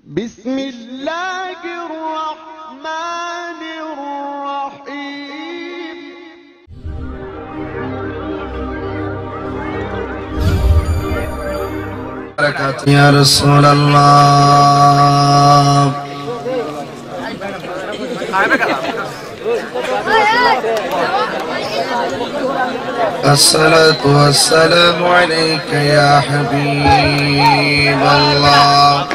بسم الله الرحمن الرحيم يا رسول الله الصلاة والسلام عليك يا حبيب الله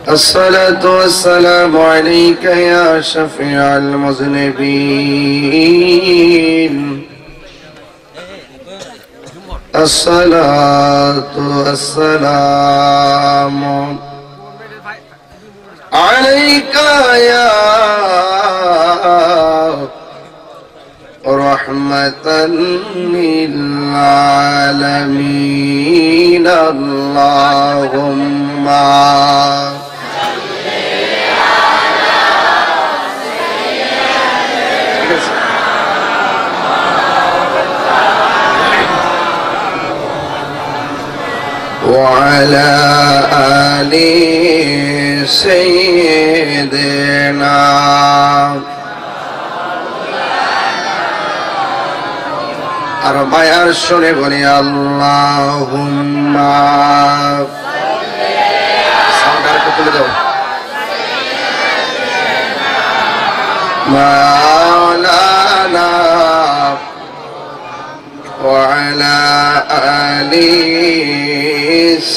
الصلاة والسلام عليك يا شفيع المذنبين الصلاة والسلام عليك يا رحمة للعالمين اللهم وعلى آل سيدنا أربع أرشل بني اللهم مولانا وعلى آل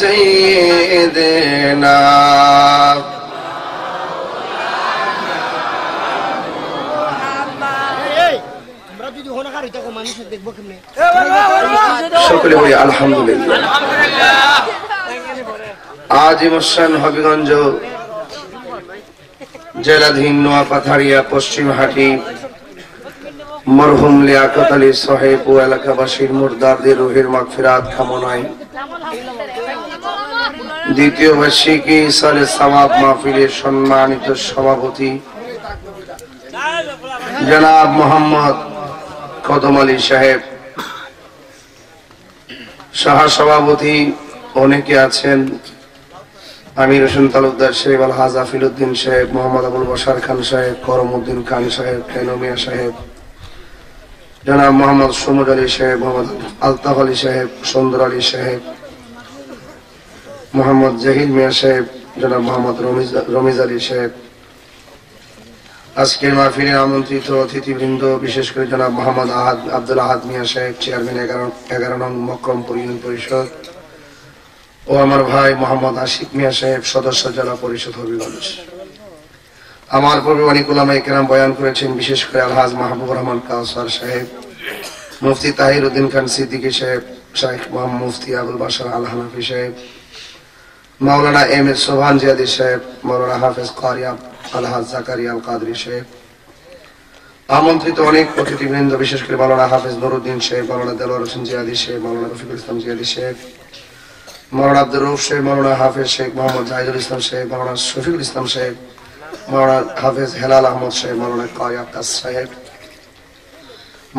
سيدنا সকলে বলি আলহামদুলিল্লাহ। আজিমুসান হবিগঞ্জ জেলাধীন নোয়াপাথারিয়া পশ্চিমহাটি মরহুম লিয়াকত আলী সাহেব ও এলাকাবাসীর মুর্দাদের রুহের মাগফিরাত কামনায় দ্বিতীয় বার্ষিকী ইসালে সওয়াব মাহফিলের সম্মানিত সভাপতি জনাব মোহাম্মদ কদম আলী সাহেব, সহ সভাপতি অনেকে আছেন, আমির হোসেন তালুকদার সাহেব, আলহাজ আফিল উদ্দিন সাহেব, মোহাম্মদ আবুল বশার খান সাহেব, করমউদ্দিন খান সাহেব, কেনমিয়া সাহেব, জনাব মোহাম্মদ সুমুদ আলী সাহেব, মোহাম্মদ আলতাফ আলী সাহেব, সুন্দর আলী সাহেব, মোহাম্মদ জাহিদ মিয়া সাহেব, জনাব মোহাম্মদ রমিজ আলী সাহেব, আজকের মাহফিলে আমন্ত্রিত অতিথিবৃন্দ, বিশেষ করে জনাব মোহাম্মদ আব্দুল আহাদ মিয়া সাহেব, চেয়ারম্যান 11 নং মকরমপুর ইউনিয়ন পরিষদ, ও আমার ভাই মোহাম্মদ আশিক মিয়া সাহেব, সদস্য জেলা পরিষদ হবিগঞ্জ। আমার পূর্বে অনেক উলামায়ে কেরাম বয়ান করেছেন, বিশেষ করে আলহাজ মাহবুবুর রহমান কাউসার সাহেব, মুফতি তাহির উদ্দিন খান সিদ্দিকী সাহেব, শাইখ মোহাম্মদ মুফতি আবুল বাশার আল হানাফি সাহেব, মাওলানা এম এ সোহান জিয়াদি সাহেব, মাওলানা হাফেজ কারিয়া আলহাজ জাকারিয়া আল কাদরি সাহেব, আমন্ত্রিত অনেক অতিথিবৃন্দ, বিশেষ করে মাওলানা হাফেজ নুরুদ্দিন সাহেব, মাওলানা দেলোয়ার হোসেন জিয়াদি সাহেব, মাওলানা রফিকুল ইসলাম জিয়াদি সাহেব, মাওলানা আব্দুর রউফ সাহেব, মাওলানা হাফেজ শেখ মোহাম্মদ জাহিদুল ইসলাম সাহেব, মাওলানা শফিকুল ইসলাম সাহেব, মাওলানা হাফেজ হেলাল আহমদ সাহেব, মাওলানা কারি আক্কাস সাহেব,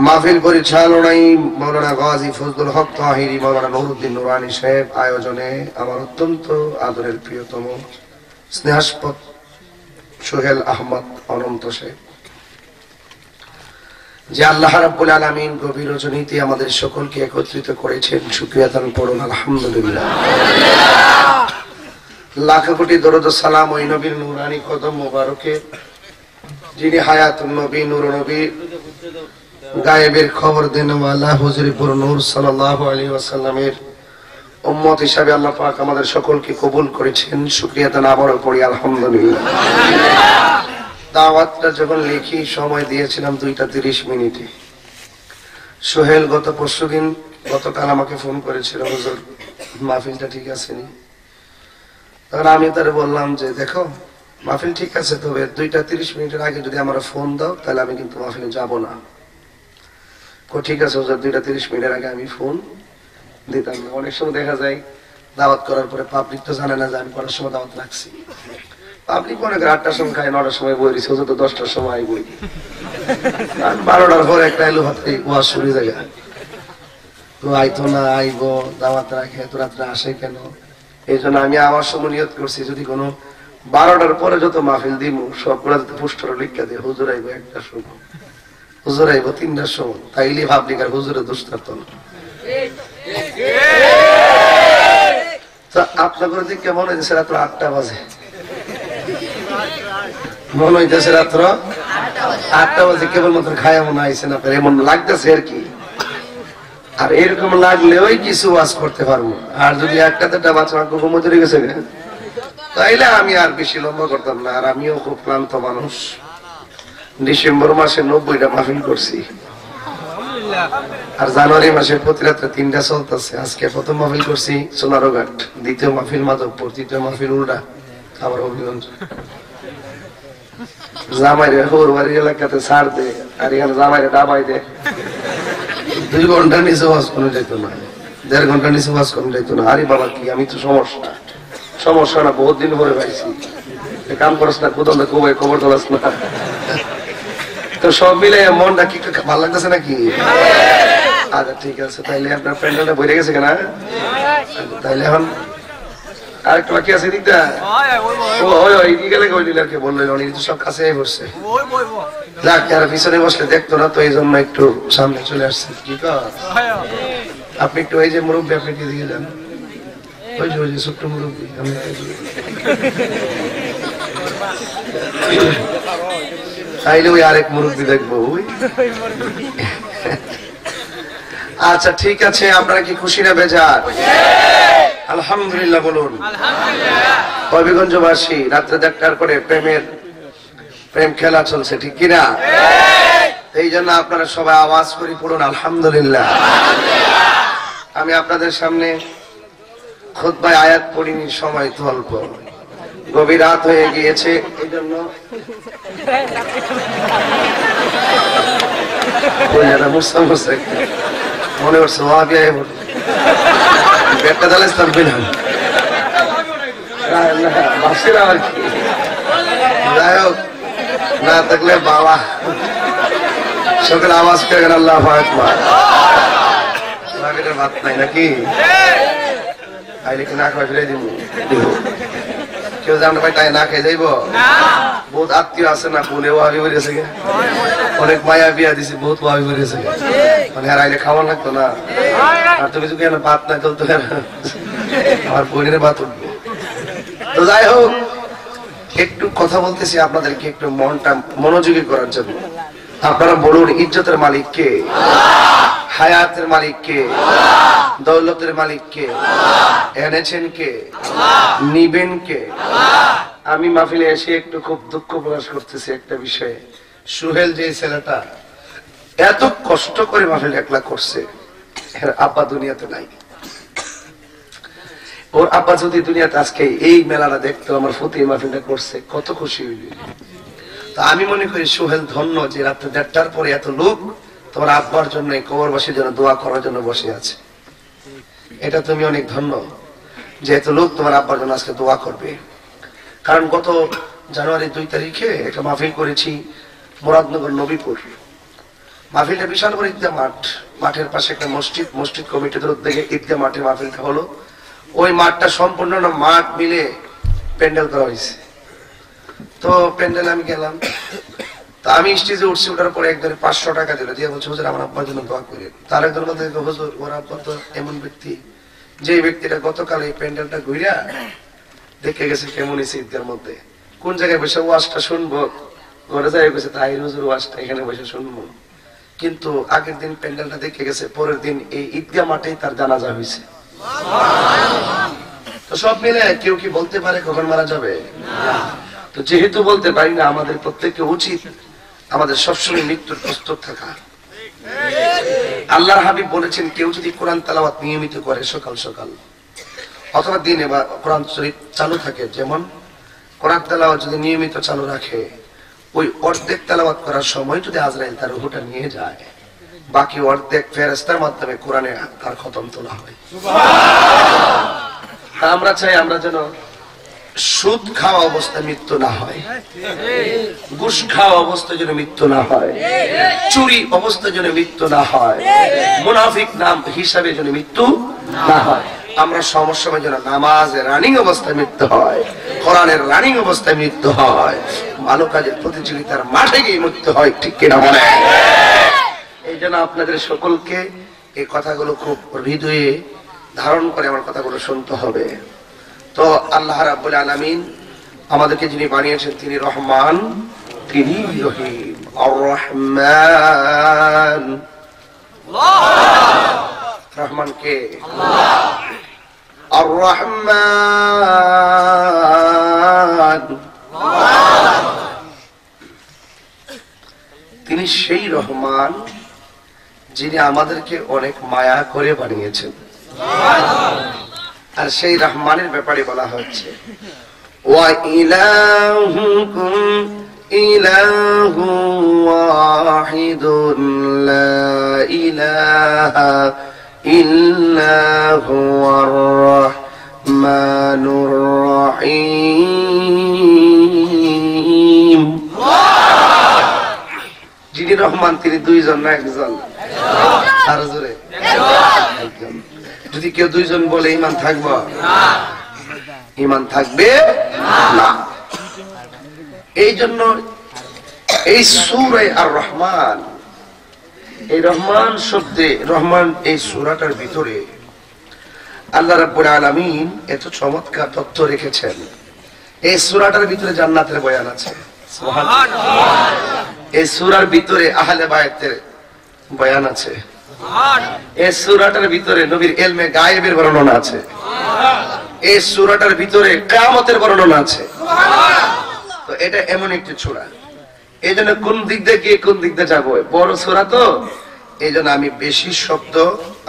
মাহফিল পরিচালনায় মাওলানা গাজী ফজলুল হক তাহিরি, মাওলানা নুরুদ্দিন নুরানি সাহেব, আয়োজনে আমার অত্যন্ত আদরের প্রিয়তম স্নেহাস্পদ সোহেল আহমদ অনন্ত সাহেব, যে আল্লাহ রাব্বুল আলামিন গভীর রজনীতে আমাদের সকলকে একত্রিত করেছেন, শুকরিয়া দান করুন আলহামদুলিল্লাহ। লাখ কোটি দরুদ ও সালাম ওই নবীর নূরানি কদম মোবারকে, যিনি হায়াতুন নবী, নূর নবী, গায়েবের খবর দেনওয়ালা হুজুরপুর নূর সাল্লাল্লাহু আলাইহি ওয়াসাল্লামের উম্মত হিসাবে আল্লাহ পাক আমাদের সকলকে কবুল করেছেন, শুকরিয়া দান আবারও পড়ি আলহামদুলিল্লাহ। দাওয়াতটা যখন লিখি সময় দিয়েছিলাম 2:30 মিনিটে। সোহেল গতকাল আমাকে ফোন করেছিল, হুজুর মাহফিলটা ঠিক আছে নি? তখন আমি তারে বললাম যে দেখো মাহফিল ঠিক আছে, তবে 2:30 মিনিটের আগে যদি আমার ফোন দাও তাহলে আমি কিন্তু মাহফিলে যাব না। ঠিক আছে হুজুর, 2:30 মিনিটের আগে আমি ফোন দিতাম না। অনেক সময় দেখা যায় দাওয়াত করার পরে পাবলিক তো জানে না যে আমি করার সময় দাওয়াত রাখছি। পাবলিক মনে করে 8টার সময় খাই, 9টার সময় বই দিচ্ছে, হুজুর তো 10টার সময় বই, 12টার পরে একটা এলো হাতে ওয়াজ শুরু যায়। আইতো না, আইব দাওয়াত রাখে, এত রাত্রে আসে কেন? এই জন্য আমি আমার সময় নিয়ত করছি, যদি কোনো 12টার পরে যত মাহফিল দিব সবগুলা যাতে পোস্টার লিখা দিয়ে হুজুর আইব 1টার সময়, হুজুর আইব 3টার সময়, তাইলে ভাবলি আর হুজুরে দোষ থাকতো না। আপনাদের দিকে মনে হইতেছে রাত্র 8টা বাজে, মনে হইতেছে রাত্র 8টা বাজে, কেবলমাত্র খায়া মনে আইসেন আপনার, এমন লাগতেছে আর কি। আর এরকম লাগলে ওই কিছু ওয়াজ করতে পারবো, আর যদি 1টা বাচ্চা ঘুমো চলে গেছে তাইলে আমি আর বেশি লম্বা করতাম না। আর আমিও খুব ক্লান্ত মানুষ, ডিসেম্বর মাসে 90টা মাহফিল করছি, আর জানুয়ারি মাসে প্রতি রাত্রে 3টা চলতেছে। আজকে প্রথম মাহফিল করছি সোনারঘাট, দ্বিতীয় মাহফিল মাধবপুর, তৃতীয় মাহফিল উল্টা আবার হবিগঞ্জ। জামাইরে হোর বাড়ির এলাকাতে ছাড় দে, আর এখানে জামাইরে ডাবাই দে। 2 ঘন্টা নিচে ওয়াজ করে যাইত না, 1.5 ঘন্টা নিচে ওয়াজ করে যাইত না। আরে বাবা কি, আমি তো সমস্যা না, বহুত দিন পরে পাইছি। কাম করস না, কোথাও না কোবাই খবর তোলাস না, তো সব মিলে মনটা কি ভালো লাগতেছে নাকি? আচ্ছা ঠিক আছে, তাইলে আপনার প্যান্ডেলটা ভরে গেছে কেনা? তাইলে এখন আরেকটা বাকি আছে দিকটা বললেন, উনি তো সব কাছে বসছে, যাক যারা পিছনে বসলে দেখতো না, তো এই জন্য একটু সামনে চলে আসছে। কি আপনি একটু ওই যে মুরব্বী, আপনি কি দিকে যান, ওই যে ছোট্ট মুরব্বী, তাইলে ওই আরেক মুরব্বী দেখবো। আচ্ছা ঠিক আছে, আপনারা কি খুশি না বেজার? আলহামদুলিল্লাহ বলুন। হবিগঞ্জবাসী রাত্রে 1টার পরে প্রেম খেলা চলছে, ঠিক কিনা? এই জন্য আপনারা সবাই আওয়াজ করে পড়ুন আলহামদুলিল্লাহ। আমি আপনাদের সামনে খুতবায় আয়াত পড়িনি, সময় তো অল্প, গভীর রাত হয়ে গিয়েছে, এই জন্য মনে করছে পেটটা চালে পেলাম আর কি। যাই হোক, না থাকলে বাবা সকালে আওয়াজ করে গেল আল্লাহ ভাত নাই নাকি, আইলে কি না খাওয়া ফিরে দিব? কেউ জানতে পাই তাই না খেয়ে যাইব? বহুত আত্মীয় আছে না, বোনেও ভাবি বেরিয়েছে, অনেক মায়া বিয়া দিছে, বহুত ভাবি বেরিয়েছে, মানে আর আইলে খাওয়া লাগতো না। আর তুমি যদি ভাত না চলতো, আমার বোনের ভাত উঠবো। তো যাই হোক, একটু কথা বলতেছি আপনাদেরকে, একটু মনটা মনোযোগী করার জন্য। আপনারা বলুন, ইজ্জতের মালিক কে? হায়াতের মালিক কে? দৌলতের মালিক কে? এনেছেন কে? নিবেন কে? আমি মাহফিলে এসে একটু খুব দুঃখ প্রকাশ করতেছি একটা বিষয়ে। সুহেল যে ছেলেটা এত কষ্ট করে মাহফিল একলা করছে, এর আব্বা দুনিয়াতে নাই। ওর আব্বা যদি দুনিয়াতে আজকে এই মেলাটা দেখতো, আমার ফুতি মাহফিলটা করছে, কত খুশি হইবে। তা আমি মনে করি সুহেল ধন্য যে রাত্রে 1টার পরে এত লোক তোমার আব্বার জন্য, কবরবাসীর জন্য দোয়া করার জন্য বসে আছে। এটা তুমি অনেক ধন্য যে এত লোক তোমার আব্বার জন্য আজকে দোয়া করবে। কারণ গত জানুয়ারি 2 তারিখে একটা মাহফিল করেছি মুরাদনগর নবীপুর। মাহফিলটা বিশাল বড় ঈদগাহ মাঠ, মাঠের পাশে একটা মসজিদ কমিটিদের উদ্যোগে ঈদগাহ মাঠে মাহফিলটা হলো। ওই মাঠটা সম্পূর্ণ মাঠ মিলে প্যান্ডেল করা হয়েছে। তো প্যান্ডেল আমি গেলাম, তা আমি স্টেজে উঠছি, ওঠার পরে একজনে 500 টাকা দিল, দিয়ে বলছে হুজুর আমার আব্বার জন্য দোয়া করেন। তার একজন বলতে হুজুর ওর আব্বা তো এমন ব্যক্তি, যে ব্যক্তিটা গতকাল এই প্যান্ডেলটা ঘুরিয়া দেখে গেছে কেমন হয়েছে ঈদগার মধ্যে, কোন জায়গায় বসে ওয়াজটা শুনবো, ঘরে যাই গেছে তাই হুজুর ওয়াজটা এখানে বসে শুনবো। কিন্তু আগের দিন প্যান্ডেলটা দেখে গেছে, পরের দিন এই ঈদগাহ মাঠেই তার জানাজা হয়েছে। তো সব মিলে কেউ কি বলতে পারে কখন মারা যাবে? তো যেহেতু বলতে পারি না, আমাদের প্রত্যেককে উচিত আমাদের সবসময় মৃত্যুর প্রস্তুত থাকা। আল্লাহর হাবিব বলেছেন, কেউ যদি কোরআন তেলাওয়াত নিয়মিত করে সকাল সকাল অথবা দিনে, বা কোরআন শরীফ চালু থাকে, যেমন কোরআন তেলাওয়াত যদি নিয়মিত চালু রাখে, ওই অর্ধেক তেলাওয়াত করার সময় যদি আজরাইল তার রূহটা নিয়ে যায়, বাকি অর্ধেক ফেরেশতার মাধ্যমে কোরআনে তার খতম তোলা হয়। আমরা চাই আমরা যেন সুদ খাওয়া অবস্থায় মৃত্যু না হয়, ঘুষ খাওয়া অবস্থায় যেন মৃত্যু না হয়, চুরি অবস্থায় যেন মৃত্যু না হয়, মুনাফিক নাম হিসাবে যেন মৃত্যু না হয়। আমরা সমস্যায় যেন নামাজে রানিং অবস্থায় মৃত্যু হয়, কোরআনের রানিং অবস্থায় মৃত্যু হয়, ভালো কাজের প্রতিযোগিতার মাঠে গিয়ে মৃত্যু হয়। ঠিক কিনা বলে? এই জন্য আপনাদের সকলকে এই কথাগুলো খুব হৃদয়ে ধারণ করে আমার কথাগুলো শুনতে হবে। তো আল্লাহ রাব্বুল আলামিন আমাদেরকে যিনি বানিয়েছেন তিনি রহমান, তিনি রহিম। আর রহমান, রহমান কে? আর রহমান তিনি সেই রহমান যিনি আমাদেরকে অনেক মায়া করে বানিয়েছেন। আর সেই রহমানের ব্যাপারে বলা হচ্ছে ওয়া ইলাহুকুম ইলাহু ওয়াহিদুন লা ইলাহা ইল্লা হুয়ার রহমানুর রহিম। যিনি রহমান তিনি দুইজন না একজন? আর জোরে একজন। যদি কেউ দুইজন বলে ঈমান থাকবে না, ঈমান থাকবে না। এই জন্য এই সূরা আর রহমান, এই রহমান শব্দে, রহমান এই সূরাটার ভিতরে আল্লাহ রাব্বুল আলামিন এত চমৎকার তথ্য রেখেছেন। এই সূরাটার ভিতরে জান্নাতের বয়ান আছে, সুবহানাল্লাহ। এই সূরার ভিতরে আহলে বায়তের বয়ান আছে, এই সূরাটার ভিতরে নবীর ইলমে গায়েবের বর্ণনা আছে, এই সূরাটার ভিতরে কিয়ামতের বর্ণনা আছে। তো এটা এমন একটি সূরা, এই জন্য কোন দিক দিয়ে গিয়ে কোন দিক দিয়ে যাবো, বড় সূরা তো এই জন্য আমি বেশি শব্দ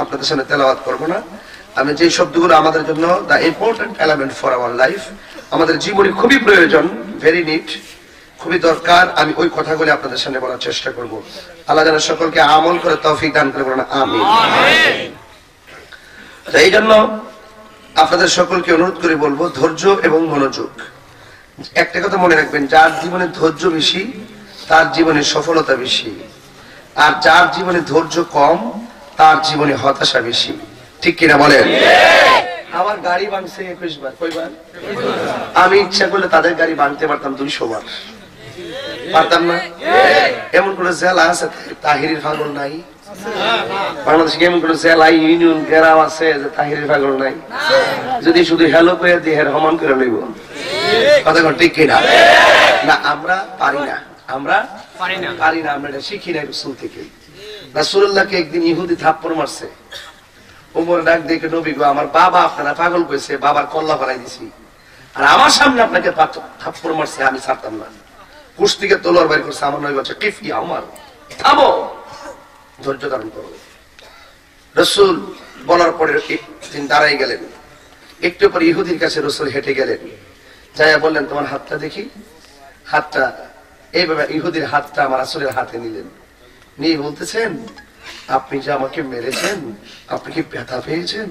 আপনাদের সামনে তেলাওয়াত করব না। আমি যে শব্দগুলো আমাদের জন্য the important element for our life, আমাদের জীবনে খুবই প্রয়োজন, ভেরি নিড, খুবই দরকার, আমি ওই কথাগুলো আপনাদের সামনে বলার চেষ্টা করব। আল্লাহ যেন সকলকে আমল করে তৌফিক দান করে, বলেন আমিন। এই জন্য আপনাদের সকলকে অনুরোধ করে বলবো ধৈর্য এবং মনোযোগ। একটা কথা মনে রাখবেন, যার জীবনে ধৈর্য বেশি তার জীবনে সফলতা বেশি, আর যার জীবনে ধৈর্য কম তার জীবনে হতাশা বেশি। ঠিক কিনা বলেন? আমার গাড়ি ভাঙছে 21 বার, কয়বার? আমি ইচ্ছা করলে তাদের গাড়ি ভাঙতে পারতাম 200 বার, পারতাম না? এমন কোন জেলা আছে তাহিরির পাগল নাই? বাংলাদেশে এমন কোন জেলা ইউনিয়ন গ্রাম আছে যে তাহিরির পাগল নাই? যদি শুধু হেলো করে দিয়ে রহমান করে লইব, কথা কোন ঠিক কিনা? না, আমরা পারি না, আমরা পারি না, আমরা এটা শিখি না রাসূল থেকে। রাসূলুল্লাহকে একদিন ইহুদি থাপ্পড় মারছে, ওমর ডাক দেখে নবী গো, আমার বাবা আপনারা পাগল কইছে, বাবার কল্লা ফেলাই দিছি, আর আমার সামনে আপনাকে থাপ্পড় মারছে, আমি ছাড়তাম না। কুস্তিকে তলোয়ার বাইর করছে, আমার নবী বলছে কিফ ইয়া ওমর, থামো, ধৈর্য ধারণ করো। রাসূল বলার পরে তিনি দাঁড়াই গেলেন। একটু পরে ইহুদির কাছে রাসূল হেঁটে গেলেন, যাইয়া বললেন তোমার হাতটা দেখি। হাতটা এইভাবে ইহুদির হাতটা আমার রাসূলের হাতে নিলেন, নিয়ে বলতেছেন আপনি যে আমাকে মেরেছেন আপনি কি ব্যথা পেয়েছেন?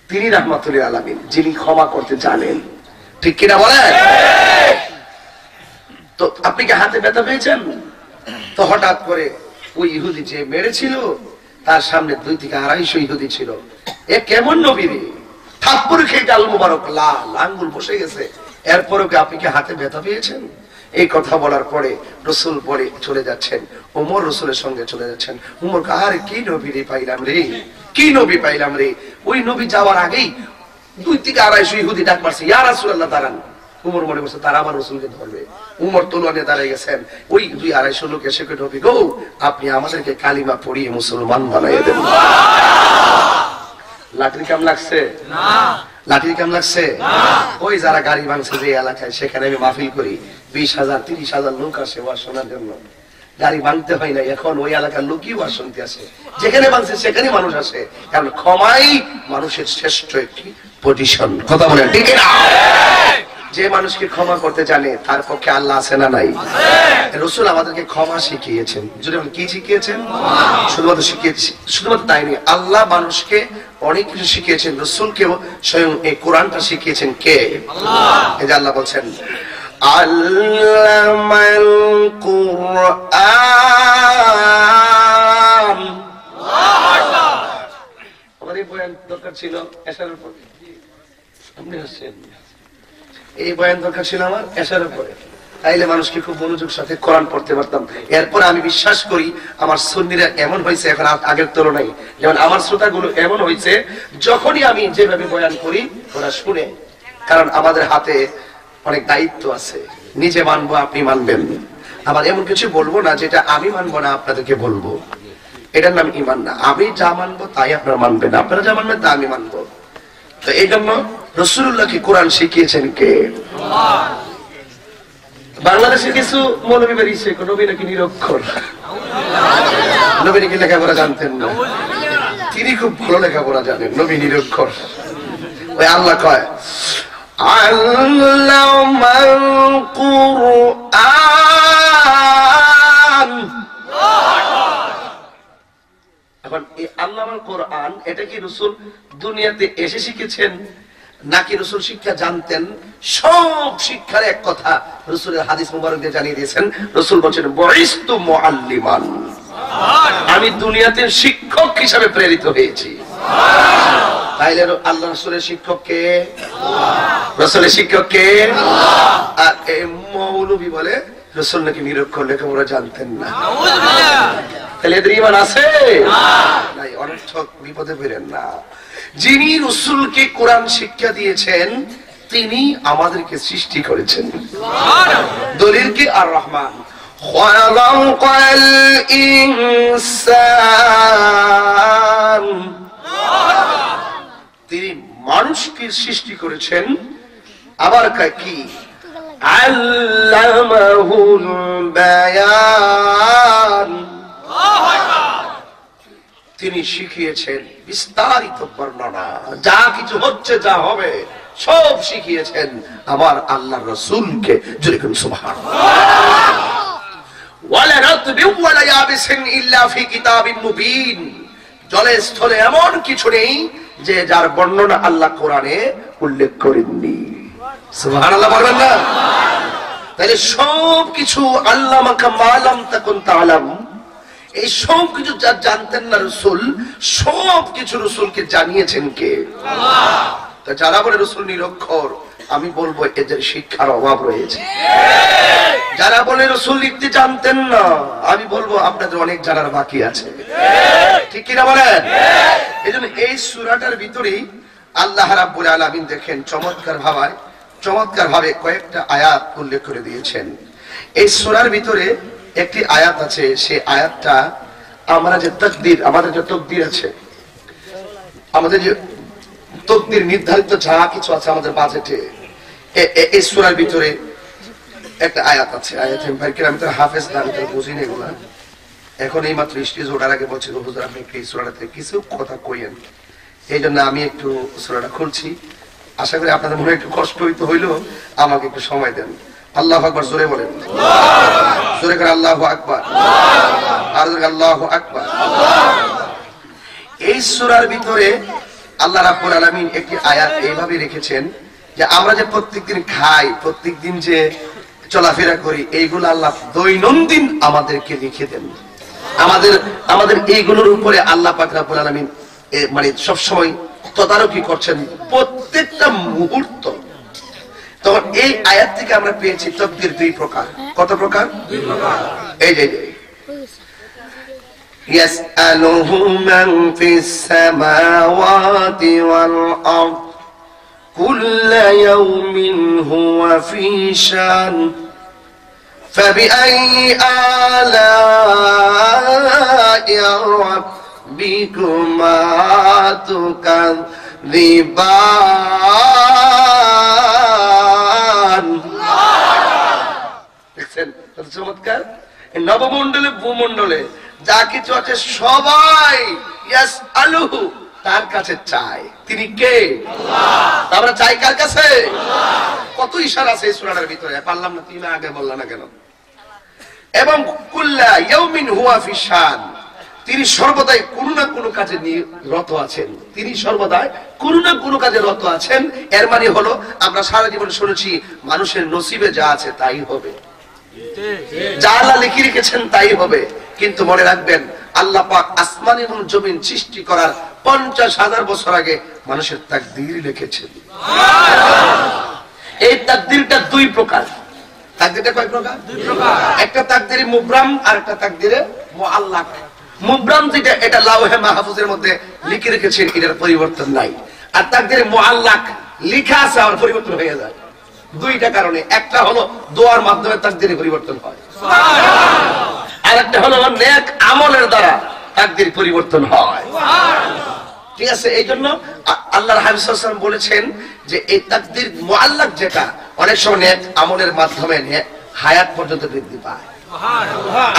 তিনি রাহমাতুল আলামিন, যিনি ক্ষমা করতে জানেন। ঠিক কিনা বলেন? তো আপনি কি হাতে ব্যথা পেয়েছেন? তো হঠাৎ করে ওই ইহুদি যে মেরেছিল তার সামনে 2 থেকে 250 ইহুদি ছিল। এ কেমন নবী রে, থাপ্পড় খেয়ে গাল মুবারক লাল, আঙ্গুল বসে গেছে, এরপরও কি আপনি কি হাতে ব্যথা পেয়েছেন? এই কথা বলার পরে রাসূল পরে চলে যাচ্ছেন, ওমর রাসূলের সঙ্গে চলে যাচ্ছেন। ওমর আরে কি নবী রে পাইলাম রে, কি নবী পাইলাম রে। ওই নবী যাওয়ার আগেই 2 থেকে 250 ইহুদি ডাক মারছে, ইয়া রাসূলুল্লাহ দাঁড়ান। ওমর মনে করছে তারা আমার রাসূলকে ধরবে। ওমর তলোয়ার নিয়ে দাঁড়িয়ে গেছেন। ওই 200-250 লোক এসে কই নবী গো, আপনি আমাদেরকে কালিমা পড়িয়ে মুসলমান বানাইয়ে দেন। লাঠির কাম লাগছে না, লাঠির কাম লাগছে না। ওই যারা গাড়ি ভাঙছে যে এলাকায়, সেখানে আমি মাহফিল করি, 20,000-30,000 লোক আসে ওয়াজ শোনার জন্য। গাড়ি ভাঙতে হয় না, এখন ওই এলাকার লোকই ওয়াজ শুনতে আসে, যেখানে ভাঙছে সেখানে মানুষ আসে, কারণ ক্ষমাই মানুষের শ্রেষ্ঠ একটি পজিশন। কথা বলেন ঠিক না? যে মানুষকে ক্ষমা করতে জানে তার পক্ষে আল্লাহ আছে না নাই? রাসূল আমাদেরকে ক্ষমা শিখিয়েছেন। যদি কি শিখিয়েছেন? শুধুমাত্র তাই নয়, আল্লাহ মানুষকে অনেক কিছু শিখিয়েছেন। রাসূলকেও স্বয়ং এই কোরআনটা শিখিয়েছেন কে? আল্লাহ। এই যে আল্লাহ বলছেন আল্লামাল কুরআন। আমার এই বয়ান দরকার ছিল এশারের পরে, আপনি আসছেন, এই বয়ান দরকার ছিল আমার এশারের পরে, তাইলে মানুষকে খুব মনোযোগ সাথে কোরআন পড়তে পারতাম। এরপরে আমি বিশ্বাস করি আমার সুন্নিরা এমন হয়েছে এখন আগের তুলনায়, যেমন আমার শ্রোতাগুলো এমন হয়েছে যখনই আমি যেভাবে বয়ান করি ওরা শুনে। কারণ আমাদের হাতে অনেক দায়িত্ব আছে, নিজে মানবো আপনি মানবেন, আবার এমন কিছু বলবো না যেটা আমি মানবো না আপনাদেরকে বলবো, এটার নাম ঈমান না। আমি যা মানবো তাই আপনারা মানবেন, আপনারা যা মানবেন তা আমি মানবো। তো এই জন্য রাসূলুল্লাহকে কোরআন শিখিয়েছেন কে? বাংলাদেশে কিছু মৌলবী বেরিয়েছে নবী নাকি নিরক্ষর, নবী নাকি লেখাপড়া জানতেন না, তিনি খুব ভালো লেখাপড়া জানেন, নবী নিরক্ষর। ওই আল্লাহ কয় আল্লামাল কুরআন। এখন এই আল্লামাল কোরআন এটা কি রাসূল দুনিয়াতে এসে শিখেছেন নাকি রাসূল শিক্ষা জানতেন? সব শিক্ষার এক কথা রাসূলের হাদিস মুবারক দিয়ে জানিয়ে দিয়েছেন। রাসূল বলেন বুইস্তু মুআল্লিমান, আমি দুনিয়াতে শিক্ষক হিসেবে প্রেরিত হয়েছি। তাইলে আল্লাহ রাসূলের শিক্ষক কে? রাসূলের শিক্ষক কে? আর এই মৌলবী বলে রাসূল নাকি নিরক্ষর, লেখাপড়া জানতেন না। তাহলে এদের ঈমান আছে নাই? অনর্থক বিপদে পড়েন না। যিনি রাসূলকে কোরআন শিক্ষা দিয়েছেন তিনি আমাদেরকে সৃষ্টি করেছেন। দলিল কি? আর রহমান খালাকাল ইনসান, তিনি মানুষকে সৃষ্টি করেছেন। আবার কি? আল্লামাহুল বায়ান, তিনি শিখিয়েছেন বিস্তারিত বর্ণনা, যা কিছু হচ্ছে যা হবে সব শিখিয়েছেন আমার আল্লাহর রাসূলকে। জোরে বলুন সুবহানাল্লাহ। ওয়ালা রাতবিন ওয়ালা ইয়াবিসিন ইল্লা ফি কিতাবিন মুবিন, জলে স্থলে এমন কিছু নেই যে যার বর্ণনা আল্লাহ কোরআনে উল্লেখ করেননি। সুবহানাল্লাহ বলবেন না? তাহলে সব কিছু আল্লামাকা মা লাম তাকুন তাআলাম, এই সব কিছু যা জানতেন না রাসূল, সব কিছু রাসূলকে জানিয়েছেন কে? আল্লাহ। তা যারা বলে রাসূল নিরক্ষর, আমি বলবো এদের শিক্ষার অভাব রয়েছে। যারা বলে রাসূল লিখতে জানতেন না, আমি বলবো আপনাদের অনেক জানার বাকি আছে। ঠিক কিনা বলেন? এজন্য এই সূরাটার ভিতরেই আল্লাহ রাব্বুল আলামিন দেখেন চমৎকার ভাবে কয়েকটা আয়াত উল্লেখ করে দিয়েছেন। এই সূরার ভিতরে একটি আয়াত আছে, সেই আয়াতটা আমরা যে তাকদীর, আমাদের যে তাকদীর আছে, আমাদের যে তাকদীর নির্ধারিত যা কিছু আছে আমাদের বাজেটে, এই সূরার ভিতরে একটা আয়াত আছে। আয়াত আমি তো হাফেজ না, আমি তো বুঝি না এগুলা। এখন এই মাত্র স্টেজ ওঠার আগে বলছি হুজুর আপনি একটু এই সূরাটাতে কিছু কথা কইেন, এই জন্য আমি একটু সূরাটা খুলছি। আশা করি আপনাদের মনে একটু কষ্ট হইতে হইলেও আমাকে একটু সময় দেন। আল্লাহু আকবার, জোরে বলেন, জোরে করে আল্লাহু আকবার, আর জোরে আল্লাহু আকবার। এই সূরার ভিতরে আল্লাহ রাব্বুল আলামিন একটি আয়াত এইভাবে রেখেছেন যে আমরা যে প্রত্যেকদিন খাই, প্রত্যেকদিন যে চলাফেরা করি, এইগুলো আল্লাহ দৈনন্দিন আমাদেরকে লিখে দেন। আমাদের এইগুলোর উপরে আল্লাহ পাক রব্বুল আলামিন মানে সবসময় তদারকি করছেন প্রত্যেকটা মুহূর্ত। তখন এই আয়াত থেকে আমরা পেয়েছি তাকদীর দুই প্রকার। কত প্রকার? দুই প্রকার। এই যে ইয়াসআলুহু মান ফিস সামাওয়াতি ওয়াল আরদ কুল্লা ইয়াউমিন হুয়া ফি শান ফাবিআইয়ি আলা'i রাব্বিকুমা তুকাযযিবান। দেখছেন কত চমৎকার! নবমণ্ডলে ভূমণ্ডলে যা কিছু আছে সবাই ইয়াসআলুহু, তার কাছে চায়। তিনি কে? আল্লাহ। আমরা চাই কার কাছে? আল্লাহ। কত ইশারা আছে এই সূরার ভিতরে, পারলাম না, তুমি আগে বললা না কেন? এবং কুল্লা ইয়াউমিন হুয়া ফি শান, তিনি সর্বদাই কোনো না কোনো কাজে রত আছেন। তিনি সর্বদাই কোনো না কোনো কাজে রত আছেন। এর মানে হলো আমরা সারা জীবন শুনেছি মানুষের নসিবে যা আছে তাই হবে, যা আল্লাহ লিখে রেখেছেন তাই হবে। কিন্তু মনে রাখবেন আল্লাহ পাক আসমান এবং জমিন সৃষ্টি করার 50,000 বছর আগে মানুষের তাকদীর লিখেছেন। এই তাকদীরটা দুই প্রকার। তাকদীরটা কয় প্রকার? দুই প্রকার। একটা তাকদীরে মুবরাম আর একটা তাকদীরে মুআল্লাক। মুবরাম যেটা, এটা লাওহে মাহফুজের মধ্যে লিখে রেখেছেন, এটার পরিবর্তন নাই। আর তাকদীরে মুআল্লাক লেখা আছে আর পরিবর্তন হয়ে যায়। দুইটা কারণে, একটা হলো দোয়ার মাধ্যমে তাকদীরে পরিবর্তন হয়, আর একটা হলো নেক আমলের দ্বারা তাকদীর পরিবর্তন হয়। ঠিক আছে? এই জন্য আল্লাহর হাবিব সাল্লাল্লাহু আলাইহি ওয়াসাল্লাম বলেছেন যে এই তাকদীর মুআল্লাক যেটা, অনেক সময় নেক আমলের মাধ্যমে হায়াত পর্যন্ত বৃদ্ধি পায়,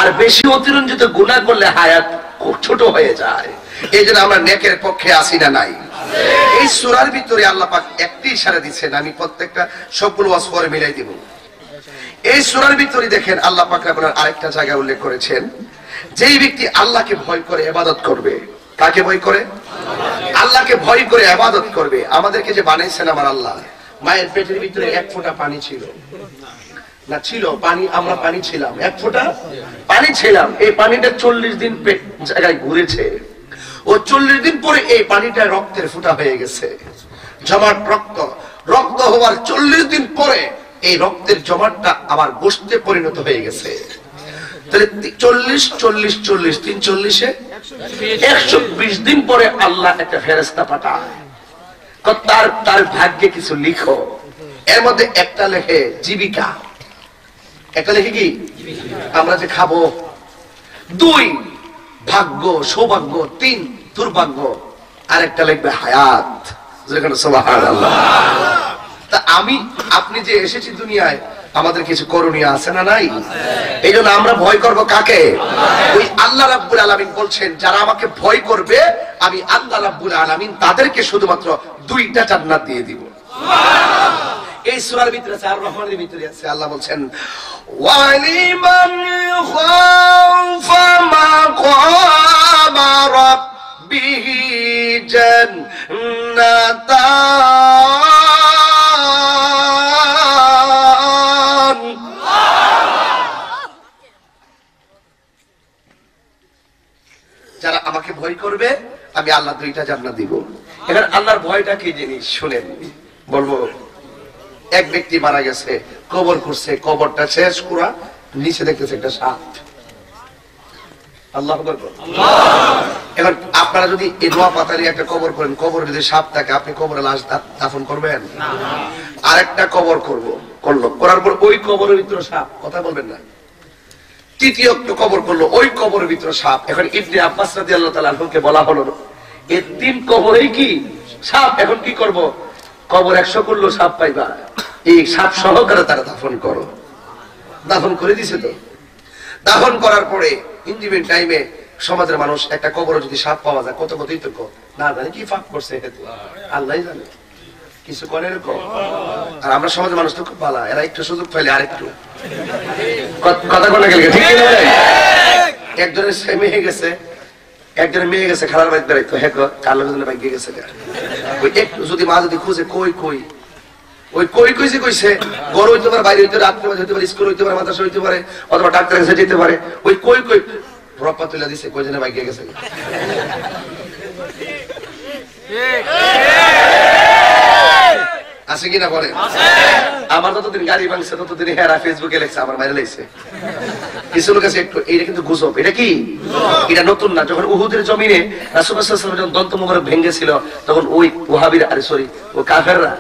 আর বেশি অতিরঞ্জিত গুনাহ করলে হায়াত খুব ছোট হয়ে যায়। এই জন্য আমরা নেকের পক্ষে আসি না নাই? এই সূরার ভিতরে আল্লাহ পাক একটি ইশারা দিচ্ছেন, আমি প্রত্যেকটা সবগুলো ওয়াজ করে মিলাই দিব। এই সূরার ভিতরে দেখেন আল্লাহ পাক আপনার আরেকটা জায়গায় উল্লেখ করেছেন, যেই ব্যক্তি আল্লাহকে ভয় করে ইবাদত করবে। কাকে ভয় করে? আল্লাহকে ভয় করে ইবাদত করবে। আমাদেরকে যে বানাইছেন আমার আল্লাহ, মায়ের পেটের ভিতরে এক ফোঁটা পানি ছিল না? ছিল পানি, আমরা পানি ছিলাম, এক ফোঁটা পানি ছিলাম। এই পানিটা 40 দিন পেট জায়গায় ঘুরেছে। ও 40 দিন পরে এই পানিটা রক্তের ফোঁটা হয়ে গেছে, জমাট রক্ত। রক্ত হওয়ার 40 দিন পরে এই রক্তের জমাটটা আবার গোশতে পরিণত হয়ে গেছে। তাহলে 40 40 40 340 120 দিন পরে আল্লাহ একটা ফেরেশতা পাঠায়, তার ভাগ্যে কিছু লিখো। এর মধ্যে একটা লেখে জীবিকা, একটা লেখে কি আমরা যে খাবো, 2 ভাগ্য সৌভাগ্য, 3 দুর্ভাগ্য, আর একটা লিখবে হায়াত। যেখানে সুবহানাল্লাহ। তা আমি আপনি যে এসেছি দুনিয়ায়, আমাদের কিছু করণীয় আছে না নাই? এই জন্য আমরা ভয় করব কাকে? ওই আল্লাহ রাব্বুল আলামিন বলছেন যারা আমাকে ভয় করবে আমি আল্লাহ রাব্বুল আলামিন তাদেরকে শুধুমাত্র 2টা জান্নাত দিয়ে দিব। এই সূরার ভিতরে আছে, আর রহমানের ভিতরে আছে, আল্লাহ বলছেন ওয়ালিমান খাফা মাকামা রাব্বিহি জান্নাতান। যারা আমাকে ভয় করবে আমি আল্লাহ 2টা জান্নাত দিব। এখানে আল্লাহর ভয়টা কি জিনিস শুনেন, বলবো। এক ব্যক্তি মারা গেছে, কবর করছে, কবরটা শেষ করা, নিচে দেখতেছে একটা সাপ। আল্লাহু আকবার। এখন আপনারা যদি এই দোয়া পাতারি একটা কবর করেন, কবরে যদি সাপ থাকে, আপনি কবরে লাশ দাফন করবেন না? আরেকটা কবর করার পর ওই কবরের ভিতরে সাপ, কথা বলবেন না। তৃতীয় কবর করলো, ওই কবরের ভিতরে সাপ। এখন ইবনে আব্বাস রাদিয়াল্লাহু তাআলা আনহুকে বলা হলো এই 3 কবরেই কি সাপ, এখন কি করব? কবর 100 করলো সাপ পাইবা, এই সাপ সহকারে তারা দাফন করো। দাফন করে দিছে তো। দাফন করার পরে ইনজিমেন্ট টাইমে সমাজের মানুষ একটা কবরে যদি সাপ পাওয়া যায়, কত কতই তো না জানে কি ফাঁক করছে, আল্লাহই জানে, কিছু করে এরকম। আর আমরা সমাজের মানুষ তো খুব ভালো, এরা একটু সুযোগ পাইলে আরেকটু কথা বলে গেলে ঠিক আছে। একজনের মেয়ে গেছে, একজনের মেয়ে গেছে খালার বাড়িতে বেড়াইতো, হ্যাঁ কালো বাইকে গেছে। ওই একটু যদি মা যদি খুঁজে কই কই, ওই কই কইছে কইছে ঘর হইতে পারে, বাইরে হইতে, রাত্রে হইতে পারে, স্কুল হইতে পারে, মাদ্রাসা হইতে পারে, অথবা ডাক্তারের কাছে যেতে পারে। ওই কই কই রপ্পা তুলে দিছে, কই জনে বাইকে গেছে। আছে কিনা বলেন? আমার যতদিন গাড়ি ভাঙছে ততদিন হেরা ফেসবুকে লেখছে, আমার বাইরে লেখছে। কিছু লোক আছে একটু, এটা কিন্তু গুজব। এটা কি? এটা নতুন না। যখন উহুদের জমিনে রাসূলুল্লাহ সাল্লাল্লাহু আলাইহি ওয়াসাল্লাম যখন দন্ত মোবারক ভেঙেছিল, তখন ওই ওয়াহাবীরা, ও কাফেররা,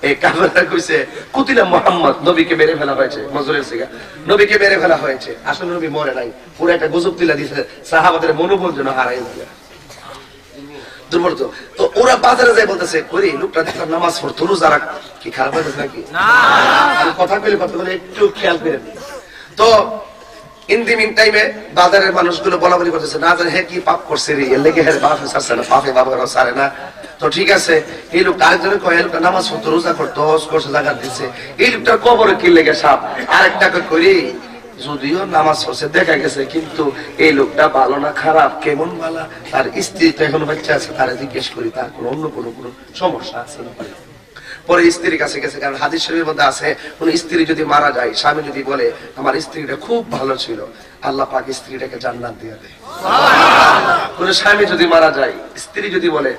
এই কাফেররা কইছে কুতিলা মুহাম্মদ, নবীকে মেরে ফেলা হয়েছে, মজুরের সিগা, নবীকে মেরে ফেলা হয়েছে। আসলে নবী মরে নাই, পুরো একটা গুজব তুলে দিয়েছে, সাহাবাদের মনোবল যেন হারাই যায়, দুর্বল। তো ওরা বাজারে যায় বলতেছে, ওরে লোকটা দেখলাম নামাজ পড়তো, রোজা রাখ, কি খারাপ হয়েছে নাকি? কথা কইলে একটু খেয়াল করেন। তো ইন দি মিন টাইমে বাজারের মানুষগুলো বলা বলি করতেছে, না জানে হ্যাঁ কি পাপ করছে রে, এর লেগে হ্যাঁ বাপে ছাড়ছে না, পাপে বাবারও ছাড়ে না। তো ঠিক আছে, এই লোকটা আরেকজনের কয়, এই লোকটা নামাজ পড়তো, রোজা করতো, হজ করছে, জাকাত দিচ্ছে, এই লোকটার কবরে কি লেগে সাপ। আরেকটা করি, যদিও নামাজ পড়ছে দেখা গেছে, কিন্তু এই লোকটা ভালো না খারাপ, কেমন বালা, তার স্ত্রী তো এখনো বাচ্চা আছে, তারা জিজ্ঞেস করি তার কোনো অন্য কোনো সমস্যা আছে। পরে স্ত্রীর কাছে গেছে, কারণ হাদিস শরীফের মধ্যে আছে, কোন স্ত্রী যদি মারা যায়, স্বামী যদি বলে আমার স্ত্রীটা খুব ভালো ছিল, আল্লাহ পাক স্ত্রীটাকে জান্নাত দিয়ে দেয়। কোন স্বামী যদি মারা যায়, স্ত্রী যদি বলে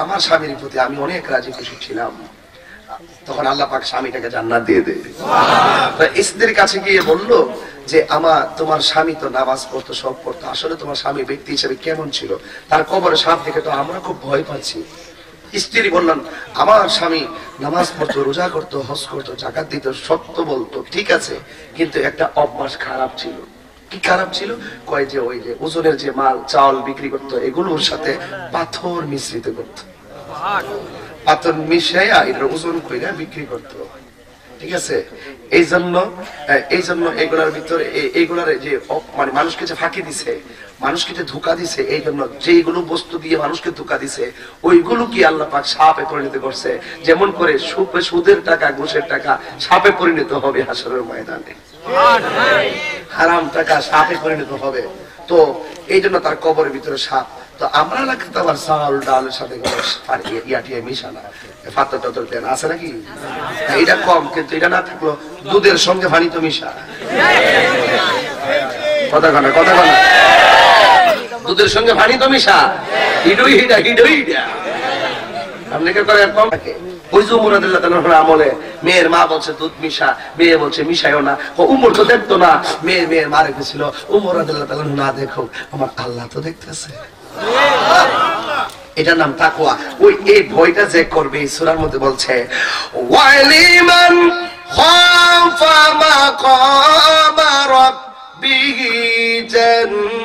আমার স্বামীর প্রতি আমি অনেক রাজি খুশি ছিলাম, তখন আল্লাহ পাক স্বামীটাকে জান্নাত দিয়ে দেয়। স্ত্রীর কাছে গিয়ে বললো যে তোমার স্বামী তো নামাজ পড়তো, সব পড়তো, আসলে তোমার স্বামী ব্যক্তি হিসেবে কেমন ছিল? তার কবরে সাপ দেখে তো আমরা খুব ভয় পাচ্ছি। স্ত্রী বললেন, আমার স্বামী নামাজ পড়তো, রোজা করতো, হজ করতো, জাকাত দিত, সত্য বলতো, ঠিক আছে, কিন্তু একটা অভ্যাস খারাপ ছিল। কি খারাপ ছিল? কয় যে ওই যে ওজনের যে মাল চাল বিক্রি করতো, এগুলোর সাথে পাথর মিশ্রিত করতো, পাথর মিশাইয়া এটার ওজন কইরা বিক্রি করতো। ঠিক আছে, এই জন্য এগুলার ভিতরে এইগুলার যে মানে মানুষকে যে ফাঁকি দিছে, মানুষকে যে ধোঁকা দিছে, এই জন্য যেগুলো বস্তু দিয়ে মানুষকে ধোঁকা দিছে ওইগুলো কি আল্লাহ পাক সাপে পরিণত করছে। যেমন করে সুদের টাকা, ঘুষের টাকা সাপে পরিণত হবে হাসরের ময়দানে, হারাম টাকা সাপে পরিণত হবে। তো এই জন্য তার কবরের ভিতরে সাপ। তো আমরা লাগতে আবার চাল ডালের সাথে ইয়াটিয়ে মিশানা, পাথর টাথর দেন আছে নাকি? এটা কম, কিন্তু এটা না থাকলো দুধের সঙ্গে পানি তো মিশা, কথা কানা কথা কানা, দুধের সঙ্গে পানি তো মিশা, হিডুই হিডা হিডুই হিডা। আপনি কে করে কম থাকে। ওই যে উমর রাদিয়াল্লাহু তাআলার আমলে মেয়ের মা বলছে দুধ মিশা, মেয়ে বলছে মিশাইও না। উমর তো দেখতো না, মেয়ের মা রেখেছিল। উমর রাদিয়াল্লাহু তাআলা না দেখো, আমার আল্লাহ তো দেখতেছে। এটার নাম তাকওয়া। ওই এই ভয়টা যে করবে, সূরার মধ্যে বলছে ওয়ালিমান খাফা মাকাম রাব্বিহি জান্নাতান।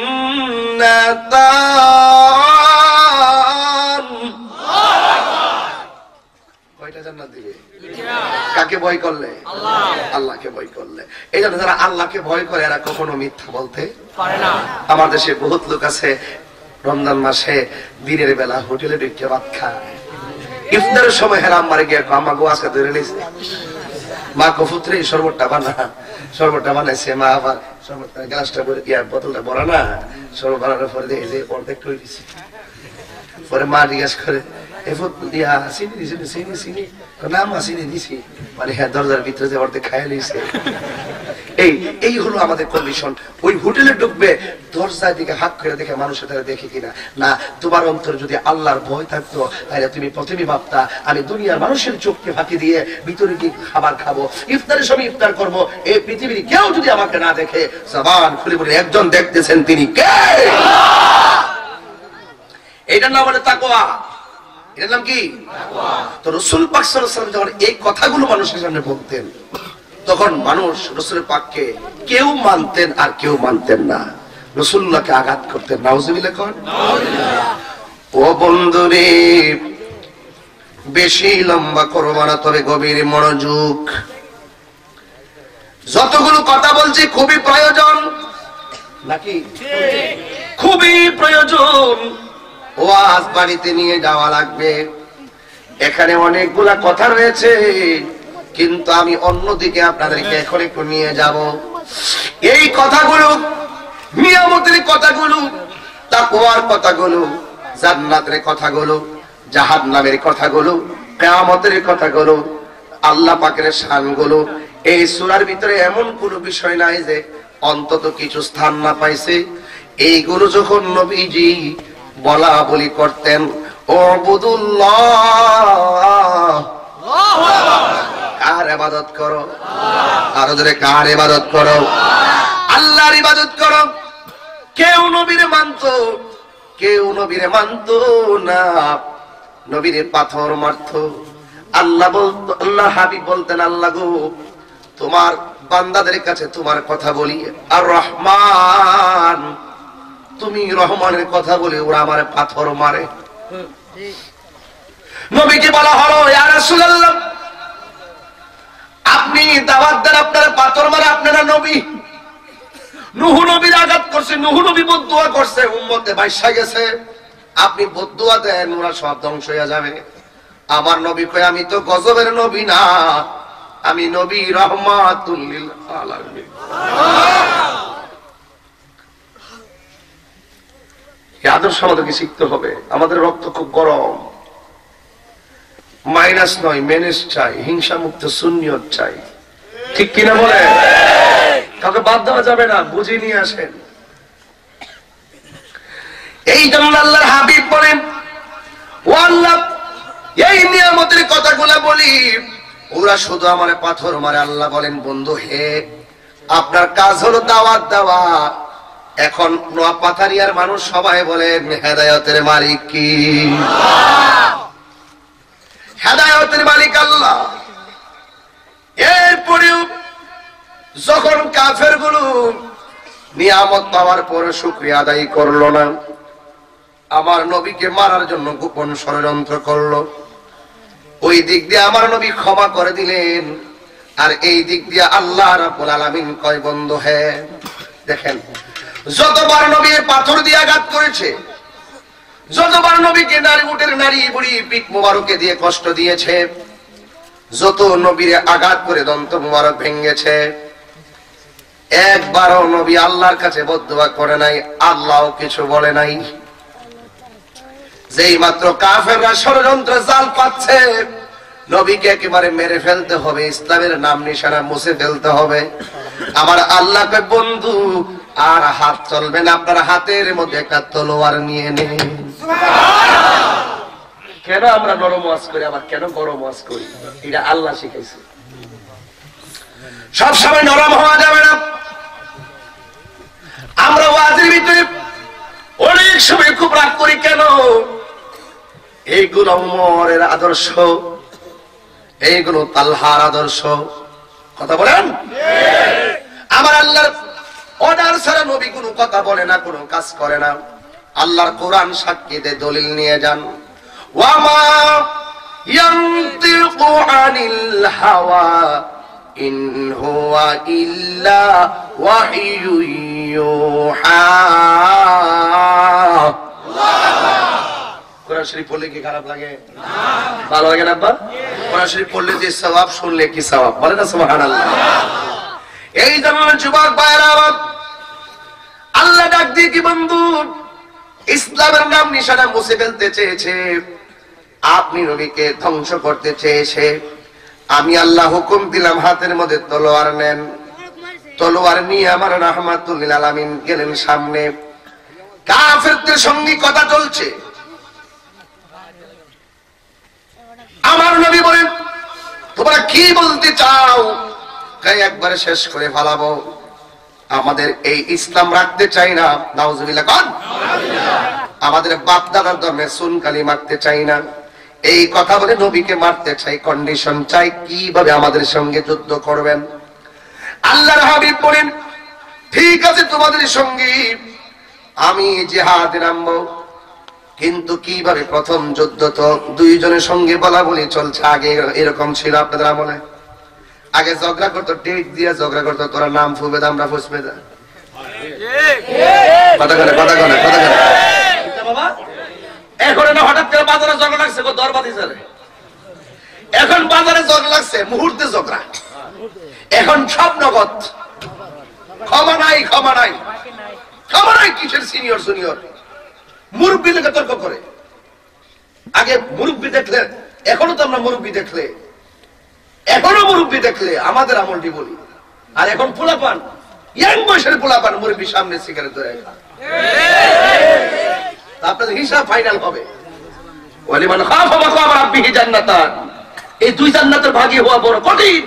কয়টা জান্নাত দিবে? কাকে ভয় করলে? আল্লাহকে ভয় করলে। এই জন্য যারা আল্লাহকে ভয় করে এরা কখনো মিথ্যা বলতে পারে না। আমার দেশে বহুত লোক আছে রমজান মাসে দিনের বেলা হোটেলে ঢুকে ভাত খায়, ইফতারের সময় হেরাম মারে গিয়ে আমা গো আজকে ধরে নিয়েছে, মা কফুত্রে শরবতটা বানাইছে, মা আবার শরবতটা গ্লাসটা বোতলটা ভরা না, শরবত বানানোর পরে দেখে যে অর্ধেক করে দিচ্ছে। পরে মা জিজ্ঞাসা করে চিনি দিছি, চিনি না মা চিনি দিছি, মানে হ্যাঁ দরজার ভিতরে যে অর্ধেক খাইয়া নিয়েছে। এই হলো আমাদের কন্ডিশন। ওই হোটেলে ঢুকবে, দরজার দিকে হাত করে দেখে মানুষের তারা দেখে কিনা না। তোমার অন্তর যদি আল্লাহর ভয় থাকতো, তাহলে তুমি প্রথমে ভাবতা আমি দুনিয়ার মানুষের চোখকে ফাঁকি দিয়ে ভিতরে গিয়ে খাবার খাবো, ইফতারের সময় ইফতার করবো, এই পৃথিবীর কেউ যদি আমাকে না দেখে জবান খুলে বলে একজন দেখতেছেন, তিনি কে? এটার নাম হলো তাকওয়া। এটার নাম কি? তো রাসূল পাক সাল্লাল্লাহু আলাইহি ওয়াসাল্লাম যখন এই কথাগুলো মানুষের সামনে বলতেন, তখন মানুষ রাসূলের পাককে কেউ মানতেন আর কেউ মানতেন না, রাসূলুল্লাহকে আঘাত করতেন। নাউজুবিল্লাহ কোন। ও বন্ধুরে, বেশি লম্বা করব না, তবে গভীর মনোযোগ। যতগুলো কথা বলছি খুবই প্রয়োজন নাকি? খুবই প্রয়োজন। ওয়াজ বাড়িতে নিয়ে যাওয়া লাগবে। এখানে অনেকগুলা কথা রয়েছে, কিন্তু আমি অন্যদিকে আপনাদেরকে এখন একটু নিয়ে যাব। এই কথাগুলো, নিয়ামতের কথাগুলো, তাকওয়ার কথাগুলো, জান্নাতের কথাগুলো, জাহান্নামের কথাগুলো, কিয়ামতের কথাগুলো, আল্লাহ পাকের শানগুলো, এই সূরার ভিতরে এমন কোনো বিষয় নাই যে অন্তত কিছু স্থান না পাইছে। এইগুলো যখন নবীজি বলা বলি করতেন, উবুদুল্লাহ, কার ইবাদত করো, আরো জোরে কার ইবাদত করো? আল্লাহর ইবাদত করো। কেউ নবীরে মানতো, কেউ নবীরে মানতো না, নবীরে পাথর মারতো। আল্লাহ বলতো, আল্লাহ হাবিব বলতেন, আল্লাহ গো তোমার বান্দাদের কাছে তোমার কথা বলি, আর রহমান, তুমি রহমানের কথা বলে ওরা আমার পাথর মারে। নবীকে বলা হলো, ইয়া রাসূলুল্লাহ আপনি দাওয়াত দেন, আপনারা পাথর মারে, আপনারা নবী। নূহ নবীর আঘাত করছে, নূহ নবী বদদুয়া করছে, উম্মতে বাইসা গেছে। আপনি বদদুয়া দেন ওরা সব ধ্বংস হয়ে যাবে। আমার নবী কয় আমি তো গজবের নবী না, আমি নবী রাহমাতুল লিল আলামিন। এই আদর্শ আমাদেরকে শিখতে হবে। আমাদের রক্ত খুব গরম, মাইনাস নয় মেনেস চাই, হিংসা মুক্ত সুন্নিয়ত চাই, ঠিক কিনা বলে? কাউকে বাদ দেওয়া যাবে না, বুঝে নিয়ে আসেন। এই জন্য আল্লাহর হাবিব বলেন, ও আল্লাহ এই নিয়ামতের কথাগুলা বলি, ওরা শুধু আমারে পাথর মারে। আল্লাহ বলেন, বন্ধু হে, আপনার কাজ হলো দাওয়াত দেওয়া। এখন নোয়াপাথারিয়ার মানুষ সবাই বলেন হেদায়েতের মালিক কি? হেদায়েতের মালিক আল্লাহ। এরপরেও যখন কাফের গুলো নিয়ামত পাওয়ার পর শুকরিয়া আদায় করলো না, আমার নবীকে মারার জন্য গোপন ষড়যন্ত্র করলো, ওই দিক দিয়ে আমার নবী ক্ষমা করে দিলেন। আর এই দিক দিয়ে আল্লাহ রাব্বুল আলামিন কয়, বন্ধু হ্যাঁ, দেখেন যতবার নবী পাথর দিয়ে আঘাত করেছে, যতবার নবীকে নারী উটের নারী বুড়ি পিঠ মোবারকে দিয়ে কষ্ট দিয়েছে, যত নবীর আঘাত করে দন্ত মোবারক ভেঙেছে, একবারও নবী আল্লাহর কাছে বদদুয়া করে নাই, আল্লাহও কিছু বলে নাই। যেই মাত্র কাফেররা ষড়যন্ত্র জাল পাচ্ছে, নবীকে একেবারে মেরে ফেলতে হবে, ইসলামের নাম নিশানা মুছে ফেলতে হবে, আমার আল্লাহ কয়, বন্ধু আর হাত চলবে না, আপনার হাতের মধ্যে একটা তলোয়ার নিয়ে নেন। কেন আমরা নরম ওয়াজ করি, আবার কেন গরম ওয়াজ করি? এটা আল্লাহ শিখাইছে। সবসময় নরম হওয়া যাবে না। আমরা ওয়াজের ভিতরে অনেক সময় খুব রাগ করি কেন? এইগুলো উমরের আদর্শ, এইগুলো তালহার আদর্শ। কথা বলেন? আমার আল্লাহর অর্ডার ছাড়া নবী কোনো কথা বলে না, কোনো কাজ করে না। আল্লাহর কোরআন সাক্ষী দেয়, দলিল নিয়ে যান। ওয়ামা ইয়ানতিকু আনিল হাওয়া ইন হুয়া ইল্লা ওয়াহয়ু ইউহা। কোরআন শরীফ পড়লে কি খারাপ লাগে? ভালো লাগে না? কোরআন শরীফ পড়লে যে সওয়াব, শুনলে কি সওয়াব, বলে না সুবহানাল্লাহ। এই জামানার যুবক ভাইরা, আল্লাহ ডাক দিয়ে কি, বন্ধু ইসলামের নাম নিশানা মুছে ফেলতে চেয়েছে, আপনি নবীকে ধ্বংস করতে চেয়েছে, আমি আল্লাহ হুকুম দিলাম হাতের মধ্যে তলোয়ার নেন। তলোয়ার নিয়ে আমার রাহমাতুল লিল আলামিন গেলেন সামনে। কাফেরদের সঙ্গে কথা চলছে। আমার নবী বলেন, তোমরা কি বলতে চাও? একবারে শেষ করে ফেলাবো। আমাদের এই ইসলাম রাখতে চাই না, নাউজুবিল্লাহ কোন? আমাদের বাপ দাদার ধর্মে সুনকালি মারতে চাই না, এই কথা বলে নবীকে মারতে চাই, কন্ডিশন চাই। কিভাবে আমাদের সঙ্গে যুদ্ধ করবেন? আল্লাহর হাবিব বলেন, ঠিক আছে তোমাদের সঙ্গে আমি জিহাদে নামবো, কিন্তু কিভাবে? প্রথম যুদ্ধ তো দুইজনের সঙ্গে বলা বলি চলছে। আগে এরকম ছিল আপনাদের আমলে? আগে ঝগড়া করতো, ডেট দিয়ে ঝগড়া করতো, তোরা নাম ফুবে দা, আমরা ফুসবে দা। কথা করে কথা করে কথা করে বাবা। এখন না হঠাৎ করে বাজারে ঝগড়া লাগছে, দরবাদি চলে। এখন বাজারে ঝগড়া লাগছে, মুহূর্তে ঝগড়া। এখন সব নগদ, ক্ষমা নাই, ক্ষমা নাই, ক্ষমা নাই। কিসের সিনিয়র জুনিয়র? মুরব্বী লেগে তর্ক করে। আগে মুরব্বী দেখলে, এখনো তো আমরা মুরব্বী দেখলে, এখনো মুরব্বী দেখলে আমাদের আমলটি বলি। আর এখন পোলাপান, ইয়াং বয়সের পোলাপান মুরব্বী সামনে সিগারেট ধরে, আপনাদের হিসাব ফাইনাল হবে। ওয়ালিমান খাফা মাকামা রাব্বিহি জান্নাতান। এই দুই জান্নাতের ভাগী হওয়া বড় কঠিন,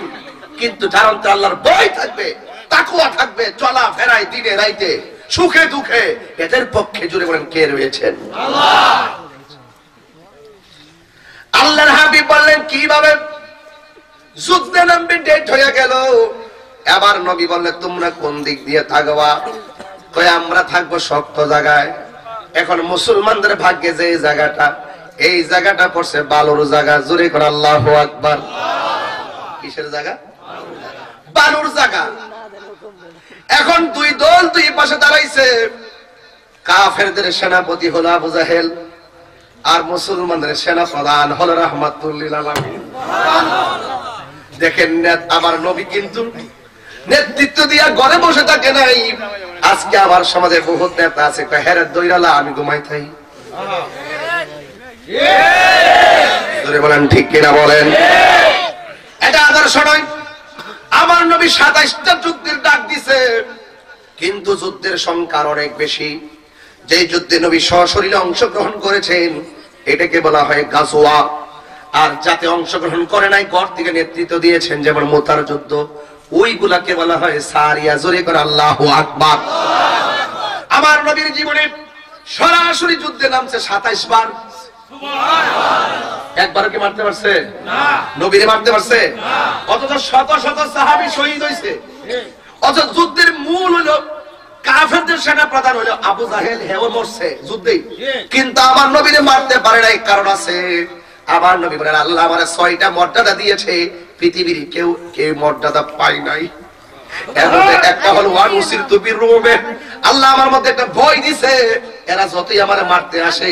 কিন্তু যার অন্তরে আল্লাহর ভয় থাকবে, তাকওয়া থাকবে, চলা ফেরায় দিনে রাইতে, সুখে দুঃখে, এদের পক্ষে জুড়ে বলেন কে রয়েছেন? আল্লাহ। আল্লাহর হাবিব বললেন কিভাবে যুদ্ধে নামবে? ডেট হয়ে গেল। এবার নবী বললেন, তোমরা কোন দিক দিয়ে থাকবা? কই আমরা থাকবো শক্ত জায়গায়। এখন মুসলমানদের ভাগ্যে যে জায়গাটা, এই জায়গাটা পড়ছে বালুর জায়গা। জোরে করে আল্লাহু আকবার। কিসের জায়গা? বালুর জায়গা। এখন দুই দল দুই পাশে দাঁড়াইছে। কাফেরদের সেনাপতি হলো আবু জাহেল, আর মুসলমানদের সেনা প্রধান হলো রাহমাতুল লিল আলামিন। দেখেন আমার নবী কিন্তু নেতৃত্ব দিয়া ঘরে বসে থাকে নাই। আজকে আমার সমাজে বহুত নেতা আছে, হেরের দইরালা আমি ঘুমাই থাই। বলেন ঠিক কিনা বলেন? এটা আদর্শ নয়। আমার নবী 27টা যুদ্ধের ডাক দিছে, কিন্তু যুদ্ধের সংখ্যা অনেক বেশি। যে যুদ্ধে নবী সশরীরে অংশগ্রহণ করেছেন এটাকে বলা হয় গাজওয়া। আর যাতে অংশগ্রহণ করে নাই, ঘর থেকে নেতৃত্ব দিয়েছেন, যেমন মুতার যুদ্ধ, ওইগুলাকে বলা হয় সারিয়া। জোরে করে আল্লাহু আকবার। আমার নবীর জীবনে সরাসরি যুদ্ধে নামছে 27 বার। একবারও কি মারতে পারছে? নবীরে মারতে পারছে? অথচ শত শত সাহাবী শহীদ হয়েছে। অথচ যুদ্ধের মূল হলো কাফেরদের সেনা প্রধান হলো আবু জাহেল, হেও মরছে যুদ্ধে, কিন্তু আমার নবীরে মারতে পারে নাই। কারণ আছে, আমার নবী বলেন আল্লাহ আমার 6টা মর্যাদা দিয়েছে, পৃথিবীর কেউ কেউ মর্যাদা পায় নাই। এর মধ্যে একটা হলো ওয়ানুসির তুবির রুমে, আল্লাহ আমার মধ্যে একটা ভয় দিছে, এরা যতই আমারে মারতে আসে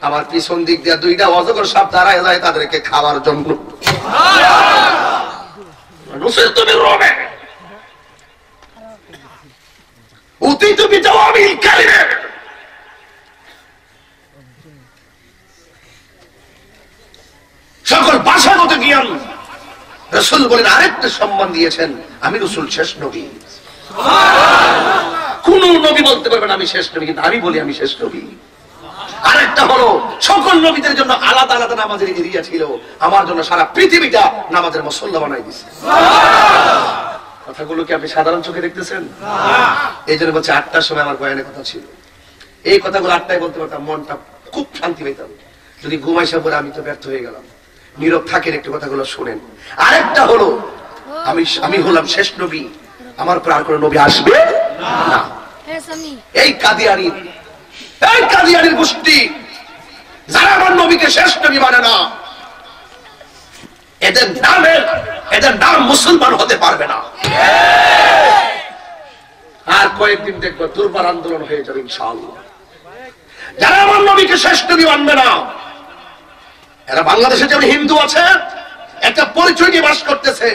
আমার পিছন দিক দিয়ে 2টা অজগর সাপ দাঁড়ায় যায় তাদেরকে খাওয়ার জন্য। ওয়ানুসির তুবির রুমে উতিতু বিজাওয়ামিল কালিমে। সকল ভাষাগত জ্ঞান রাসূল বলেন আরেকটা সম্মান দিয়েছেন, আমি রাসূল শেষ নবী। কোন নবী বলতে পারবেন আমি শেষ নবী, কিন্তু আমি বলি আমি শেষ নবী। আরেকটা হলো সকল নবীদের জন্য আলাদা আলাদা নামাজের এরিয়া ছিল, আমার জন্য সারা পৃথিবীটা নামাজের মুসল্লা বানাই দিয়েছে। কথাগুলো কি আপনি সাধারণ চোখে দেখতেছেন? এই জন্য বলছে 8টার সময় আমার বয়ানের কথা ছিল। এই কথাগুলো 8টায় বলতে পারতাম, মনটা খুব শান্তি পেতাম। যদি ঘুমাইসা পরে আমি তো ব্যর্থ হয়ে গেলাম। নীরব থাকেন, একটু কথাগুলো শোনেন। আরেকটা হলো আমি হলাম শেষ নবী, আমার পর আর কোন নবী আসবে না। এই কাদিয়ানির গোষ্ঠী যারা আমার নবীকে শেষ নবী মানে না, এদের নাম মুসলমান হতে পারবে না। আর কয়েকদিন দেখবো দুর্বার আন্দোলন হয়ে যাবে ইনশাআল্লাহ। যারা আমার নবীকে শেষ নবী মানবে না, এরা বাংলাদেশে যেমন হিন্দু আছে একটা পরিচয় নিয়ে বাস করতেছে,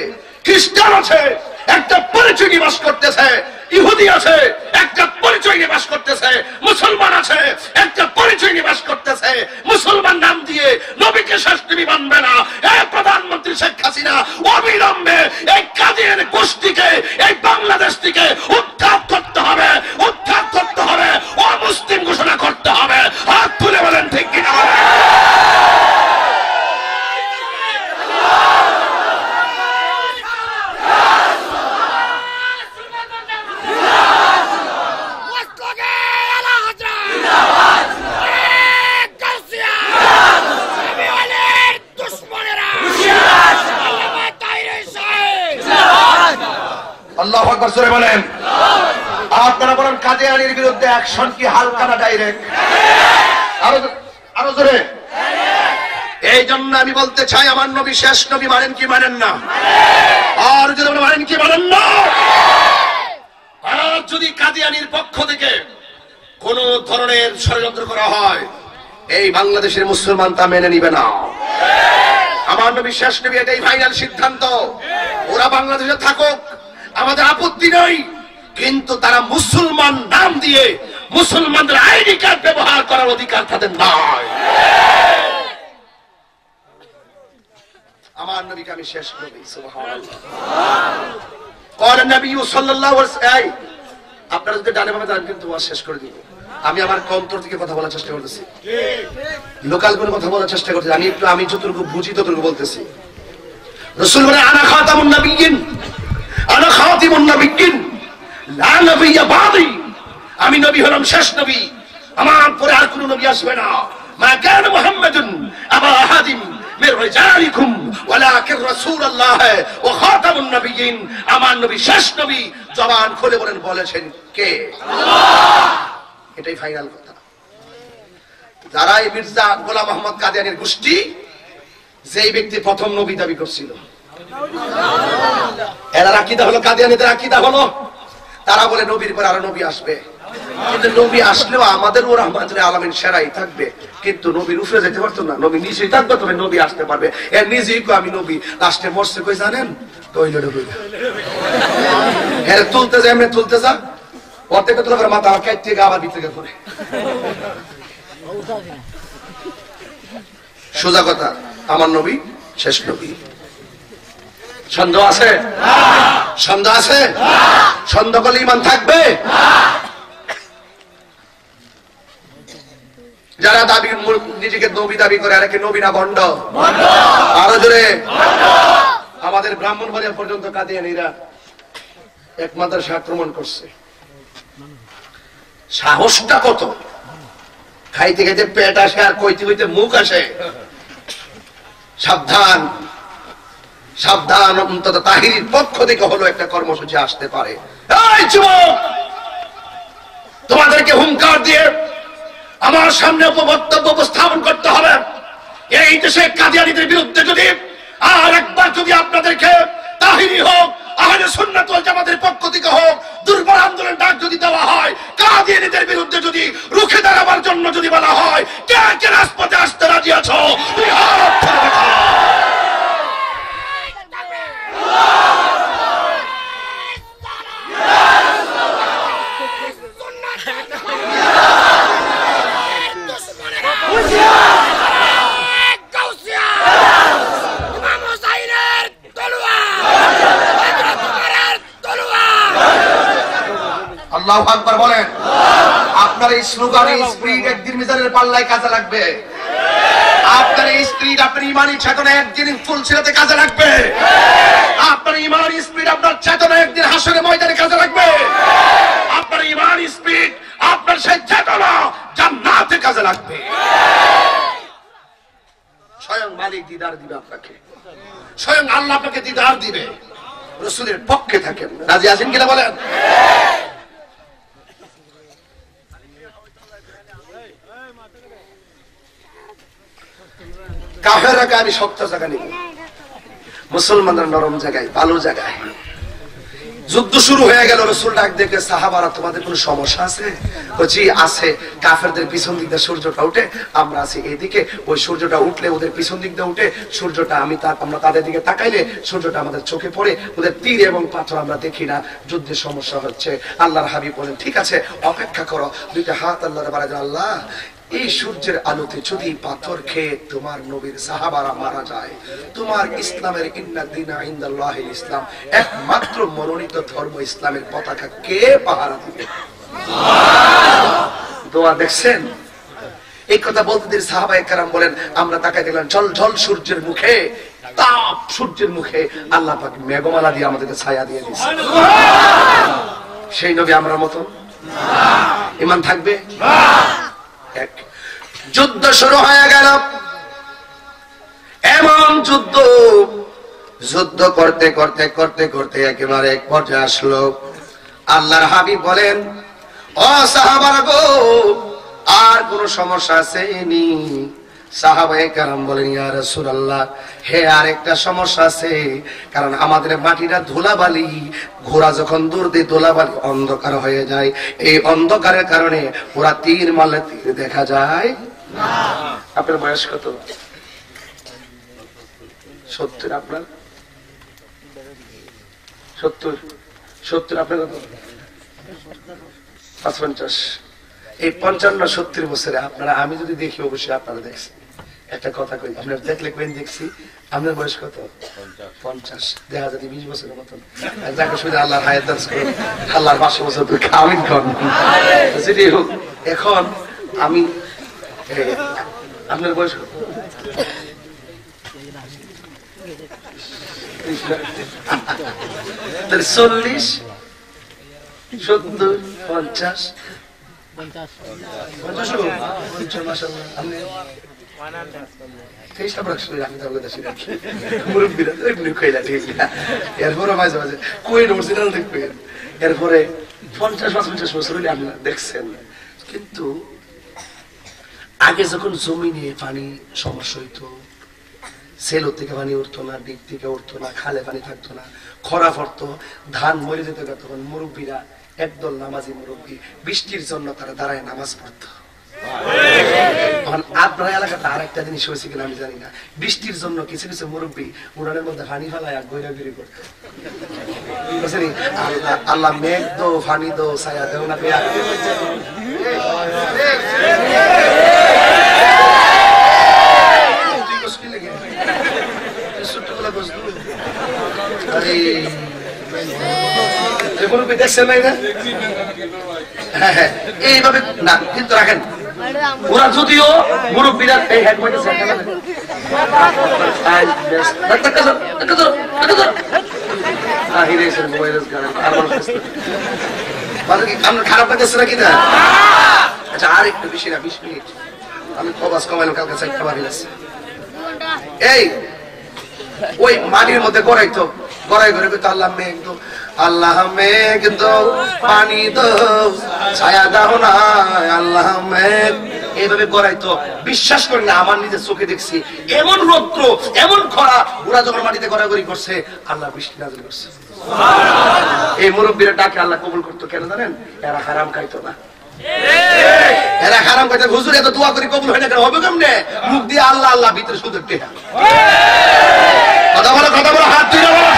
খ্রিস্টান আছে একটা পরিচয় নিয়ে বাস করতেছে, ইহুদি আছে একটা পরিচয় নিয়ে বাস করতেছে, মুসলমান আছে একটা পরিচয় নিয়ে বাস করতেছে। মুসলমান নাম দিয়ে নবীকে শেষ নবী মানবে না। এই প্রধানমন্ত্রী শেখ হাসিনা অবিলম্বে এই কাদিয়ানি গোষ্ঠীকে এই বাংলাদেশ থেকে উৎখাত করতে হবে, উৎখাত করতে হবে, অমুসলিম ঘোষণা করতে হবে। হাত তুলে বলেন ঠিক কিনা? আল্লাহু আকবার জোরে বলেন। আপনারা বলেন কাদিয়ানির বিরুদ্ধে অ্যাকশন কি হালকা না ডাইরেক্ট? আরো জোরে। এই জন্য আমি বলতে চাই আমার নবী শেষ নবী মানেন কি মানেন না? আর যদি মানেন কি মানেন না? আর যদি কাদিয়ানির পক্ষ থেকে কোন ধরনের ষড়যন্ত্র করা হয়, এই বাংলাদেশের মুসলমান তা মেনে নিবে না। আমার নবী শেষ নবী, এটাই ফাইনাল সিদ্ধান্ত। ওরা বাংলাদেশে থাকুক, আমাদের আপত্তি নেই, কিন্তু তারা মুসলমান নাম দিয়ে মুসলমানদের আইডি কার্ড ব্যবহার করার অধিকার তাদের নাই। আমার নবীকে আমি শেষ নবী। সুবহানাল্লাহ। ক্বালা নবী সাল্লাল্লাহু আলাইহি ওয়াসাল্লাম, আপনারা যদি ডানে বামে দাঁড়ান কিন্তু ওয়াজ শেষ করে দিব। আমি আমার অন্তর থেকে কথা বলার চেষ্টা করতেছি, লোকাল কোনো কথা বলার চেষ্টা করতেছি। আমি যতটুকু বুঝি ততটুকু বলতেছি। রাসূল বলেন আনা খাতামুন নবিয়্যিন, আনা খাতিমুন নবিয়্যিন, লা নবিয়্যা বাদি। আমি নবী হলাম শেষ নবী, আমার পরে আর কোনো নবী আসবে না। মা কানা মুহাম্মাদুন আবা আহাদিন মির রিজালিকুম ওয়ালাকিন রাসূলুল্লাহ ওয়া খাতামুন নবিয়্যিন। আমার নবী শেষ নবী। জবান খুলে বলেন, বলেছেন কে? আল্লাহ। এটাই ফাইনাল কথা। যারা এই মির্জা গোলাম মোহাম্মদ কাদিয়ানির গোষ্ঠী, যেই ব্যক্তি প্রথম নবী দাবি করছিল, এরা আকীদা হলো কাদিয়ানীদের আকীদা হলো তারা বলে নবীর পর আরো নবী আসবে, কিন্তু নবী আসলেও আমাদের ও রহমাতুল আলামিন সেরাই থাকবে, কিন্তু নবীর উপরে যেতে পারতো না, নবী নিচেই থাকবে, তবে নবী আসতে পারবে। এর নিজেই আমি নবী, লাস্টে মরছে কই জানেন, টয়লেটে কই এর তুলতে যায়, এমনি তুলতে যা অর্ধেক তুলে করে মাথা আমার কেটে আবার ভিতরে পড়ে। সোজা কথা, আমার নবী শেষ নবী। সন্দেহ আছে? সন্দেহ আছে? সন্দেহ করলে ঈমান থাকবে? যারা দাবি নিজেকে নবী দাবি করে আর একে নবী না ভণ্ড। আরো জোরে। আমাদের ব্রাহ্মণবাড়িয়া পর্যন্ত কাদিয়ানীরা এক মাদ্রাসা আক্রমণ করছে। সাহসটা কত! খাইতে খাইতে পেট আসে আর কইতে কইতে মুখ আসে। সাবধান সাবধান, অন্তত তাহিরির পক্ষ থেকে হলো একটা কর্মসূচি আসতে পারে। এই যুবক, তোমাদেরকে হুঙ্কার দিয়ে আমার সামনে বক্তব্য উপস্থাপন করতে হবে। এই দেশে কাদিয়ানীদের বিরুদ্ধে যদি আর একবার যদি আপনাদেরকে তাহিরি হোক, আহলে সুন্নাত ওয়াল জামাতের পক্ষ থেকে হোক, দুর্বল আন্দোলন ডাক যদি দেওয়া হয়, কাদিয়ানীদের বিরুদ্ধে যদি রুখে দাঁড়াবার জন্য যদি বলা হয়, কে কে রাজপথে আসতে রাজি আছো? তুমি হাত তুলে দেখাও। আল্লাহু আকবার বলেন। আপনার এই স্লোগান, এই স্পিরিট একদিন মিজানের পাল্লায় কাজে লাগবে। আপনার এই স্পিরিট, আপনার ইমানি চেতনা একদিন ফুলসিরাতে কাজে লাগবে। আপনার ইমানি স্পিরিট, আপনার চেতনা একদিন হাসরের ময়দানে কাজে লাগবে। আপনার ইমানি স্পিরিট, আপনার সেই চেতনা জান্নাতে কাজে লাগবে। স্বয়ং মালিক দিদার দিবে আপনাকে, স্বয়ং আল্লাহ আপনাকে দিদার দিবে। রাসূলের পক্ষে থাকেন, রাজি আছেন কিনা বলেন? কাফেররাকে আমি শক্ত জায়গা নিব, মুসলমানরা নরম জায়গায়, ভালো জায়গায়। যুদ্ধ শুরু হয়ে গেল, রাসূল ডাক দেখে, সাহাবারা তোমাদের কোনো সমস্যা আছে? জি আছে। কাফেরদের পিছন দিক দিয়ে সূর্যটা উঠে, আমরা আছি এদিকে, ওই সূর্যটা উঠলে ওদের পিছন দিক দিয়ে উঠে, সূর্যটা আমরা তাদের দিকে তাকাইলে সূর্যটা আমাদের চোখে পড়ে, ওদের তীর এবং পাথর আমরা দেখি না, যুদ্ধের সমস্যা হচ্ছে। আল্লাহর হাবিব বলেন, ঠিক আছে অপেক্ষা করো। দুইটা হাত আল্লাহর বাড়ায়, আল্লাহ এই সূর্যের আলোতে যদি পাথর খেয়ে তোমার নবীর সাহাবারা মারা যায়, তোমার ইসলামের ইন্না দীনা ইনদাল্লাহিল ইসলাম, একমাত্র মনোনীত ধর্ম ইসলামের পতাকা কে পাহারা দিবে? দোয়া দেখছেন? এই কথা বলতে দিন সাহাবায়ে কেরাম বলেন, আমরা তাকাই দেখলাম ঝল ঝল সূর্যের মুখে, তাপ সূর্যের মুখে আল্লাহ পাক মেঘমালা দিয়ে আমাদেরকে ছায়া দিয়ে দিয়েছে। সেই নবী আমরা মতন ঈমান থাকবে? এক যুদ্ধ শুরু হয়ে গেল, এমন যুদ্ধ, যুদ্ধ করতে করতে করতে করতে একেবারে এক পর্যায়ে আসলো। আল্লাহর হাবিব বলেন, ও সাহাবারা গো, আর কোন সমস্যা আছে নি? সাহাবায়ে কেরাম বলেন, ইয়া রাসূলুল্লাহ, হে আরেকটা সমস্যা আছে, কারণ আমাদের মাটিটা ধুলাবালি, ঘোড়া যখন দূর দিয়ে ধুলাবালি অন্ধকার হয়ে যায়, এই অন্ধকারের কারণে ওরা তীর মারলে তীর দেখা যায় না। আপনার বয়স কত? 70। আপনার 70 আপনার কত? 55। এই 55-70 বছরে আপনারা, আমি যদি দেখি অবশ্যই আপনারা দেখছেন। একটা কথা কই, আপনার দেখলে কোন দেখছি, আপনার বয়স কত? 50। দেখা যায় 20 বছরের মতন। যাকে শুধু আল্লাহর হায়াত দান করুন, আল্লাহর 500 বছর তুই কামিন কর। যদি হোক, এখন আমি, আপনার বয়স কত? তাহলে 40, 70, 50, এরপরে 50-55 বছর আপনারা দেখছেন। কিন্তু আগে যখন জমিনে পানি সমস্যা হইতো, সেলো থেকে পানি উঠতো না, ডিপ থেকে উঠতো না, খালে পানি থাকতো না, খরা পড়তো, ধান মরে যেত, তখন মুরব্বীরা একদল নামাজি মুরব্বী বৃষ্টির জন্য তারা দাঁড়ায় নামাজ পড়তো। আপনার এলাকাতে আর একটা জিনিস হয়েছে কিনা আমি জানি না, বৃষ্টির জন্য কিছু কিছু মুরব্বী উড়ানের মধ্যে পানি ফেলায় আর গৈরাগিরি করতো। আল্লাহ মেঘ দো ফানি দো ছায়া দেও না, দেখছেন না? হ্যাঁ, এইভাবে না কিন্তু রাখেন। ওরা যদিও মুরব্বীরা এই হ্যান্ড করতেছে, খারাপ লাগতেছে নাকি না? আচ্ছা, আর একটু বেশি না, 20 মিনিট আমি কবাস কমাইলাম, কালকে চারটা বাড়ি আছে। এই ওই মাটির মধ্যে গড়াইতো, গড়াই ঘরে তো আল্লাহ মেঘ দো, আল্লাহ মেঘ দো পানি দো ছায়া দাও না, আল্লাহ মেঘ, এইভাবে গড়াইতো। বিশ্বাস করি না, আমার নিজের চোখে দেখছি এমন রৌদ্র, এমন খরা, ওরা যখন মাটিতে গড়াগড়ি করছে আল্লাহ বৃষ্টি নাযিল করছে। এই মুরব্বীরা ডাকে আল্লাহ কবুল করতো কেন জানেন? এরা হারাম খাইতো না, এরা হারাম খাইতো। হুজুর এত দোয়া করি কবুল হয় না কেন? হবে কেমনে? মুখ দিয়ে আল্লাহ আল্লাহ, ভিতরে শুধু টেহা। কথা বলো, কথা বলো, হাত তুলে বলো।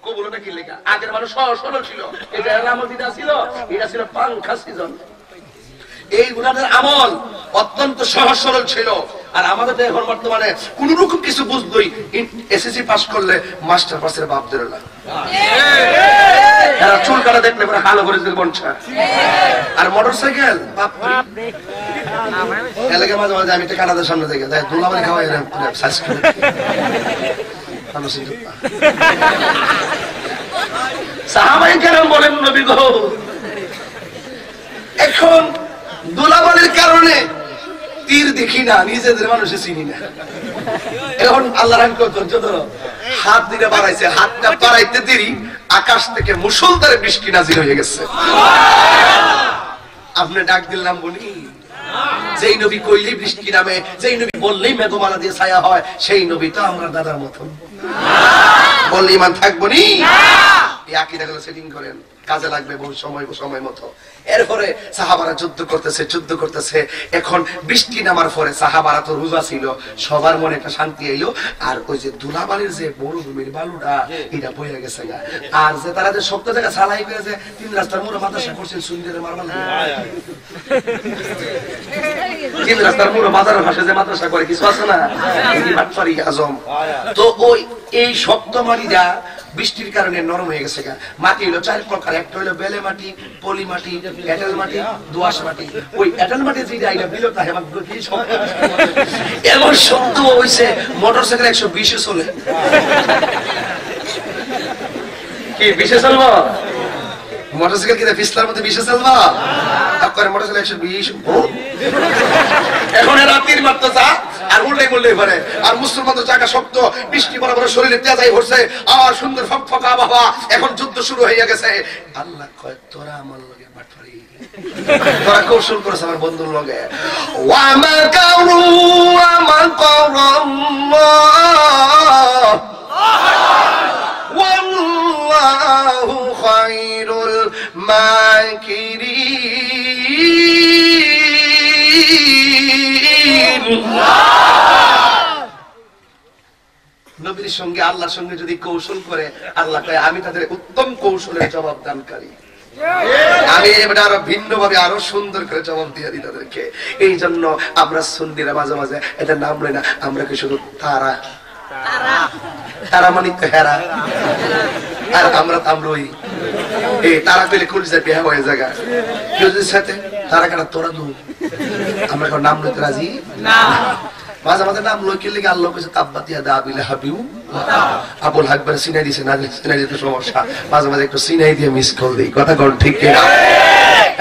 কবুল না কি লেখা? আগের মানুষ সহজ সরল ছিল, এটা রামদিদা ছিল, এটা ছিল পাংখা সিজন। এই গুণাদের আমল অত্যন্ত সহজ সরল ছিল। আর আমাদের এখন বর্তমানে কোন রকম কিছু বুঝবই, এসএসসি পাস করলে মাস্টার পাসের বাপ ধরে না। এরা চুল কাটা দেখলে পরে হালো করে দিতে বঞ্চা। আর মোটরসাইকেল এলাকায় মাঝে মাঝে আমি কানাদের সামনে থেকে যাই, দুলাবাড়ি খাওয়াই সাহাবায়ে কেরাম বলেন, নবী গো এখন দুলাবাড়ির কারণে তীর দেখি না, নিজেদের মানুষে চিনি না। এখন আল্লাহ ধৈর্য ধরো, হাত দিলে বাড়াইছে, হাতটা বাড়াইতে দেরি আকাশ থেকে মুষলধারে বৃষ্টি নাযিল হয়ে গেছে। আপনি ডাক দিলাম বলি, যেই নবী কইলেই বৃষ্টি নামে, যেই নবী বললেই মেঘমালা দিয়ে ছায়া হয়, সেই নবী তো আমরা দাদার মতন। বললে ইমান থাকবো নি? এই আকীদাগুলো সেটিং করেন, কাজে লাগবে বহু সময় মতো। এরপরে সাহাবারা যুদ্ধ করতেছে। এখন বৃষ্টি নামার পরে সাহাবারা তো রোজা ছিল, সবার মনে একটা শান্তি এলো। আর ওই যে দুলাবাড়ির যে মরুভূমির বালুটা, এটা বয়ে গেছে গা। আর যে তারা যে শক্ত জায়গা ছালাই করে যে 3 রাস্তার মোড়ে মাদ্রাসা করছেন, সুন্দরের মারমাল 3 রাস্তার মোড়ে বাজারের ভাষা যে মাদ্রাসা করে কিছু আছে না, এই বাটপারি আজম। তো ওই এই শক্ত মাটিটা বৃষ্টির কারণে নরম হয়ে গেছে গা। মাটি হলো 4 প্রকার, একটা হলো বেলে মাটি, পলি মাটি, এঁটেল মাটি, দোআঁশ মাটি। ওই এঁটেল মাটি যেটা এটা বিলতা হেমা কি শক্ত, এমন শক্ত হইছে মোটরসাইকেল 120 এ চলে। কি 20 এ চলবো? মোটরসাইকেল কি পিছলার মধ্যে 20 এ চলবো? করে মোটরসাইকেল 120। এখন রাতের মাত্র যা আর উল্টে পড়ে। আর মুসলমানদের জায়গা শক্ত, বৃষ্টি বরাবর শরীরে তেজাই হচ্ছে, আর সুন্দর ফকফকা আবহাওয়া। এখন যুদ্ধ শুরু হয়ে গেছে। আল্লাহ কয়, তোরা আমার লগে বাটপারি, তোরা কৌশল করেছে আমার বন্ধুর লগে। ওয়া মাকারু ওয়া মাকারাল্লাহ ওয়াল্লাহু খায়রুল মাকিরিন। নবীর সঙ্গে আল্লাহর সঙ্গে যদি কৌশল করে, আল্লাহ কয় আমি তাদের উত্তম কৌশলের জবাব দানকারী। আমি এটা আরো ভিন্ন ভাবে আরো সুন্দর করে জবাব দিয়ে দিই তাদেরকে। এই জন্য আমরা সুন্নিরা মাঝে মাঝে এটা নাম লই না, আমরা কি শুধু তারা তারা মানে তো হেরা, আর আমরা তামরই। এই তারা পেলে কলিজা বিয়া হয়ে জায়গা কেউ যদি সাথে তারা কেন তোরা দু, আমরা এখন নাম লইতে রাজি না। মাঝে মাঝে নাম লই কিনলে আল্লাহ কইছে তাব্বাতিয়া দাবিল হাবিউ আবুল হাকবার সিনাই দিছে, না সিনাই দিতে সমস্যা, মাঝে মাঝে একটু সিনাই দিয়ে মিস কল দেই। কথা কোন ঠিক কিনা?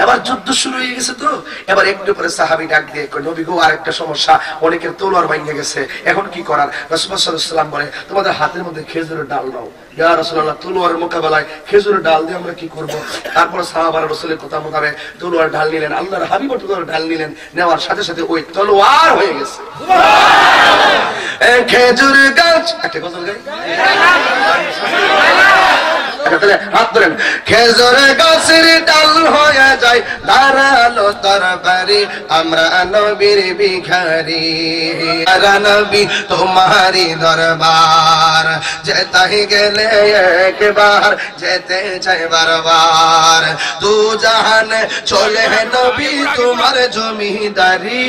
এবার যুদ্ধ শুরু হয়ে গেছে। তো এবার একটু পরে সাহাবী ডাক দিয়ে কই, নবী গো আরেকটা সমস্যা, অনেকের তলোয়ার ভাঙে গেছে, এখন কি করার? রাসূলুল্লাহ সাল্লাল্লাহু আলাইহি ওয়াসাল্লাম বলে, তোমাদের হাতের মধ্যে খেজুরের ডাল নাও। ইয়া রাসূলুল্লাহ, তলোয়ারের মোকাবেলায় খেজুরের ডাল দিয়ে আমরা কি করব? তারপর সাহাবারা রাসূলের কথা মোতাবেক তলোয়ার ঢাল নিলেন। আল্লাহর হাবিব তলোয়ার ঢাল নিলেন, নেওয়ার সাথে সাথে ওই তলোয়ার হয়ে গেছে খেজুর গাছ। একটা গজল গাই, তাহলে হাত ধরেন। খেজুর গাছের ডাল হয়ে যায় দাঁড়ালো তরবারি, আমরা নবীর ভিখারি। নবী তোমারি দরবার যেতে গেলে একবার, যেতে চাই বারবার। দু জাহান চলে নবী তোমার জমিদারি,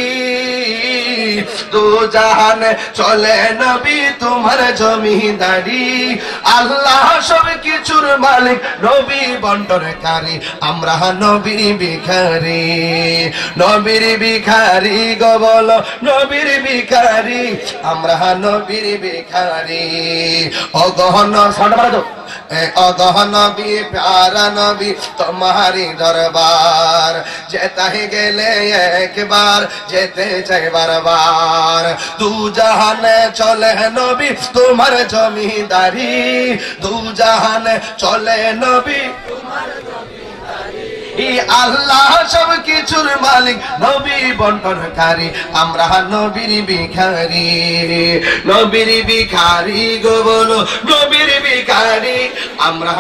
দু জাহান চলে নবী তোমার জমিদারি। আল্লাহ সব কিছুর মালিক, নবী বন্টনকারী, আমরা নবীর ভিখারি। নবীর ভিখারি গো বলো, নবীর ভিখারি, আমরা নবীর ভিখারি। অগহন নবী প্যারা নবী তোমারি দরবার যেতে গেলে একবার, যেতে চাই বারবার। দু জাহানে চলে নবী তোমার জমিদারি, দু জাহানে চলে নবী তোমার জমিদারি। আল্লাহ সব কিছুর মালিক, নবী বন্টনকারী, আমরা নবীর ভিখারি। নবীর ভিখারি গো বলো, নবীর ভিখারি, আমরা।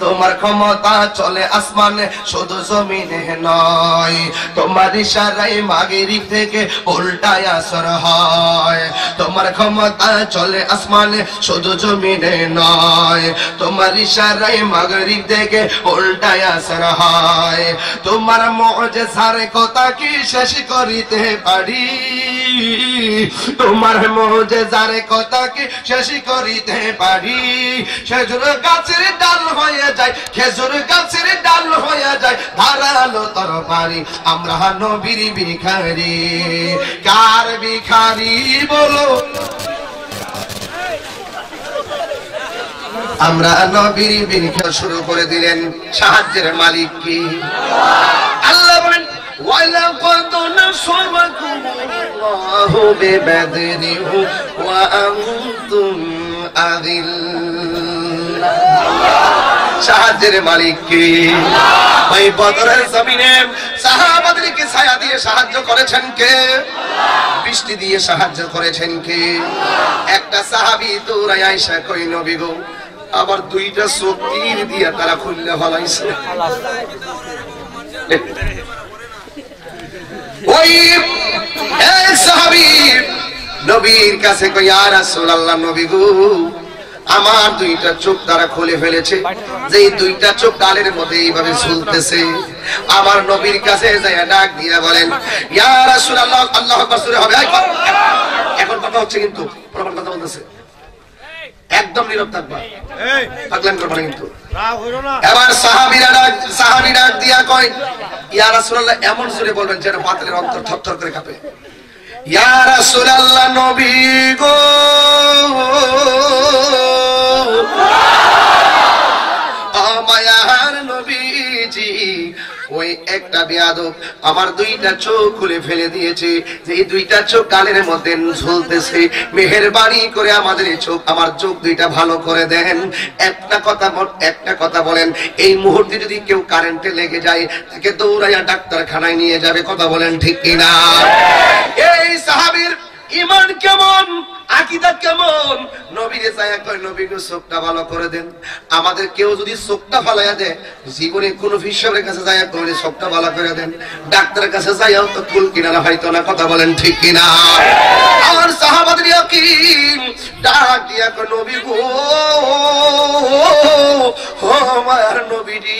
তোমার ক্ষমতা চলে আসমানে শুধু জমিনে নয়, তোমার ইশারায় মাগরিব থেকে উল্টায় আসর হয়। তোমার ক্ষমতা চলে আসমানে শুধু জমিনে নয়, তোমার ইশারায় মাগরিব থেকে উল্টায় আসর হয়। তোমার মুজিজার কথা কি শেষ করিতে পারি, তোমার মুজিজার কথা কি শেষ করিতে পারি। খেজুর গাছের ডাল হয়ে যায়, খেজুর গাছের ডাল হয়ে যায় ধারালো তরবারি, আমরা নবীর ভিখারি। কার ভিখারি বলো, আমরা নবীর ভিখারি। শুরু করে দিলেন, সাহায্যের মালিক কি আল্লাহ। বলেন ওয়ালাকাদ নাসরাকুমুল্লাহু বিবাদরিহি ওয়া আনতুম আযিল্লা। সাহায্যের মালিক কে? ওই বদরের জমিনে সাহাবাদেরকে ছায়া দিয়ে সাহায্য করেছেন কে? বৃষ্টি দিয়ে সাহায্য করেছেন কে? একটা সাহাবী দৌড়ায় আয়েশা কই নবী গো, আবার দুইটা চোখ তীর দিয়া তারা খুললে হলাইছে। ওই এক সাহাবী নবীর কাছে কই ইয়া রাসূলুল্লাহ, নবী গো আমার দুইটা চোখ তারা খুলে ফেলেছে, যে দুইটা চোখ ডালের মধ্যে এইভাবে ঝুলতেছে। আমার নবীর কাছে যায় ডাক দিয়া বলেন ইয়া রাসূলুল্লাহ, আল্লাহু আকবার সুরে হবে। এখন কথা হচ্ছে কিন্তু প্রমাণ কথা বলতেছে, একদম নীরব থাকবা, পাগলামি করবা না কিন্তু। এবার সাহাবী ডাক দিয়া কয় ইয়া রাসূলুল্লাহ, এমন জোরে বলবেন যেন পাথরের অন্তর থরথর করে কাঁপে। ইয়া রাসূলুল্লাহ, নবী গো মায়ার নবীজি, ওই একটা বেয়াদব আমার দুইটা চোখ খুলে ফেলে দিয়েছে, যে এই দুইটা চোখ কানের মধ্যে ঝুলতেছে। মেহেরবানি করে আমাদের এই চোখ, আমার চোখ দুইটা ভালো করে দেন। একটা কথা বলেন, এই মুহূর্তে যদি কেউ কারেন্টে লেগে যায় তাকে দৌড়াইয়া ডাক্তারখানায় নিয়ে যাবে, কথা বলেন ঠিক কিনা? এই সাহাবীর ঈমান কেমন, আকীদা কেমন? নবীরে চায়া কয় নবী গো চোখটা ভালো করে দেন। আমাদের কেউ যদি চোখটা ফালাইয়া দেয়, জীবনে কোন ফিসাবের কাছে যায়া কইলে চোখটা ভালো করে দেন, ডাক্তারের কাছে যাইও তো কুল কিনারা হয়তো না, কথা বলেন ঠিক কিনা? আর সাহাবাদের ইয়াকিন ডাক দিয়া কয় নবী গো ও মায়ার নবীজি,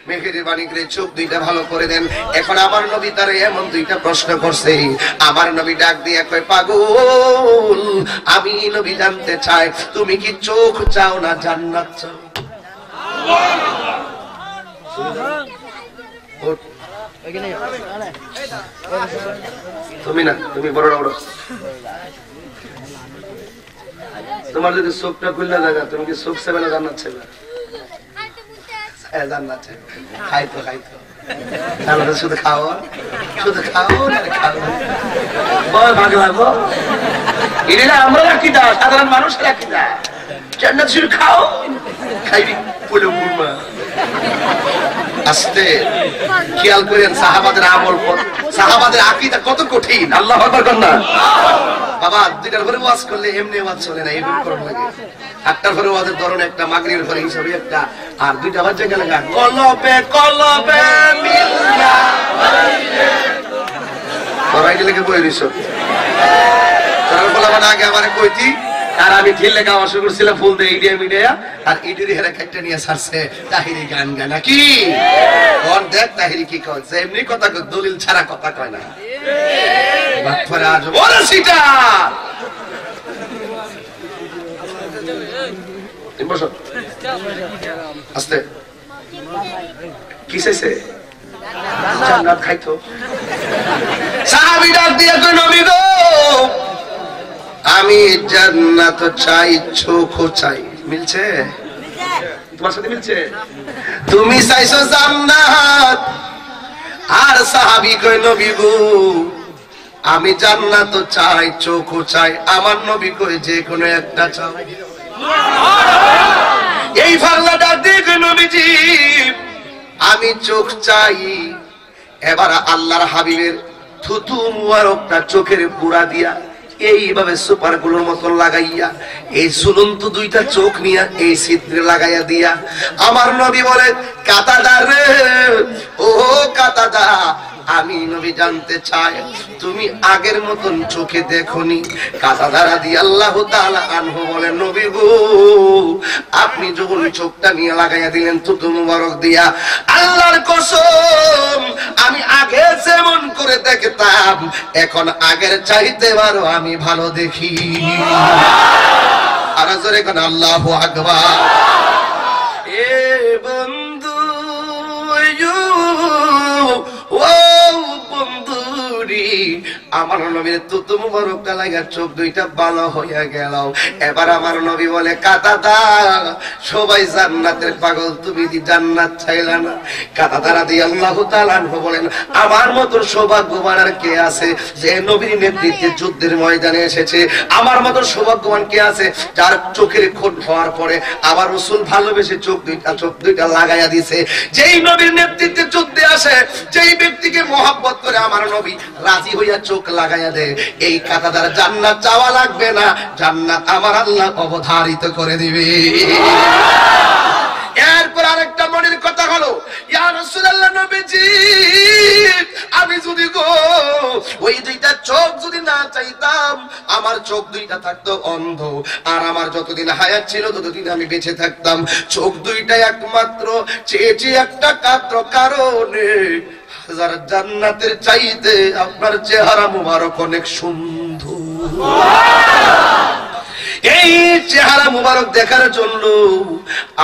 মেহেরবানি করে চোখ দুইটা ভালো করে দেন। এখন আমার নবী তার এমন দুইটা প্রশ্ন করছে, আমার নবী ডাক দিয়া কয় পাগল, আমি নবী জানতে চাই তুমি কি চোখ চাও না জান্নাত চাও? তুমি না, তুমি বড় বড়, তোমার যদি চোখটা খুললে জায়গা, তুমি কি চোখ চাইবে না জান্নাত চাইবে? জান্নাত চাইবে। খাইতো খাইতো তাহলে শুধু খাও, শুধু খাও না খাও, বল ভাগে ভাগো। এটা আমরা রাখি দা, সাধারণ মানুষ রাখি দা, জান্নাত শুধু খাও, খাইবি বলে মুরমা। আস্তে খেয়াল করেন সাহাবাদের আমল, সাহাবাদের আকীদা কত কঠিন। আল্লাহু আকবার কন্যা বাবা 2টার পরে ওয়াজ করলে এমনি ওয়াজ চলে না, এমনি করণ লাগে। 8টার পরে ওয়াজের ধরন একটা, মাগরিবের পরে হিসাবে একটা, আর 2টা বাজে গেলে কলবে কলবে মিল্লা সবাই লেগে বই দিছ। তার বলা মানে আগে আমারে কইতি, আর আমি ঢিলে গাওয়া শুরু করছিলাম ফুল দিয়ে ইডিয়া মিডিয়া, আর ইডির হেরা কাটটা নিয়ে ছাড়ছে তাহিরি গান গায় নাকি? কোন দেখ তাহিরি কি কয়, এমনি কথা কয়, দলিল ছাড়া কথা কয় না। বাটফারা আজ বড় সিটা বসো আস্তে। কি চাইছে? জান্নাত খাইতো। সাহাবী ডাক দিয়ে কই, নবী গো আমি জান্নাত চাই, চোখও চাই। মিলছে? তোমার সাথে মিলছে? তুমি চাইছো জান্নাত, আর সাহাবী কই নবী গো আমি জান্নাত চাই, চোখও চাই। আমার নবী কই যে কোনো একটা চাও। এই পাগলাটা দেখে নবীজি আমি চোখ চাই। এবার আল্লাহর হাবিবের থুতু মুবারকটা চোখের পুরা দিয়া এইভাবে সুপার গুলোর মতো লাগাইয়া এই ঝুলন্ত 2টা চোখ নিয়ে এই ছিদ্রে লাগাইয়া দিয়া আমার নবী বলে, কাতাদা রে, ও কাতাদা, আমি নবী জানতে চাই তুমি আগের মতন চোখে দেখোনি? কাতাদা রাদিয়াল্লাহু তাআলা আনহু বলে, নবী গো আপনি যখন চোখটা নিয়ে লাগাইয়া দিলেন থুতু মুবারক দিয়া, আল্লাহর কসম আমি আগে যেমন করে দেখতাম এখন আগের চাইতে বারো আমি ভালো দেখি। আর জোরে কোন আল্লাহু আকবার। এ বন্ধু ও বন্ধুরি, আমার নবীর থুতু মুবারকটা লাগা চোখ 2টা ভালো হইয়া গেল। এবার আমার নবী বলে, কাতাদা সবাই জান্নাতের পাগল, তুমি কি জান্নাত চাইলা না? কাতাদা রাদিয়াল্লাহু তাআলা আনহু বলেন, আমার মতো সৌভাগ্যবান আর কে আছে যে নবীর নেতৃত্বে যুদ্ধের ময়দানে এসেছে? আমার মতো সৌভাগ্যবান কে আছে যার চোখের খুন হওয়ার পরে আমার রাসূল ভালোবেসে চোখ 2টা লাগাইয়া দিয়েছে? যেই নবীর নেতৃত্বে যুদ্ধে আসে, যেই ব্যক্তিকে মহব্বত করে আমার নবী রাজি হইয়া চোখ লাগাইয়া দেয়, এই কাতাদার জান্নাত চাওয়া লাগবে না, জান্নাত আমার আল্লাহ অবধারিত করে দিবে। এরপর আরেকটা মনের কথা হলো, ইয়া রাসূলুল্লাহ নবীজি আমি যদি গো ওই 2টা চোখ যদি না চাইতাম, আমার চোখ 2টা থাকতো অন্ধ, আর আমার যতদিন হায়াত ছিল ততদিন আমি বেঁচে থাকতাম। চোখ 2টা একমাত্র চেয়েছি একটা মাত্র কারণে, হাজার জান্নাতের চাইতে আপনার চেহারা মুবারক অনেক সুন্দর। এই চেহারা মুবারক দেখার জন্য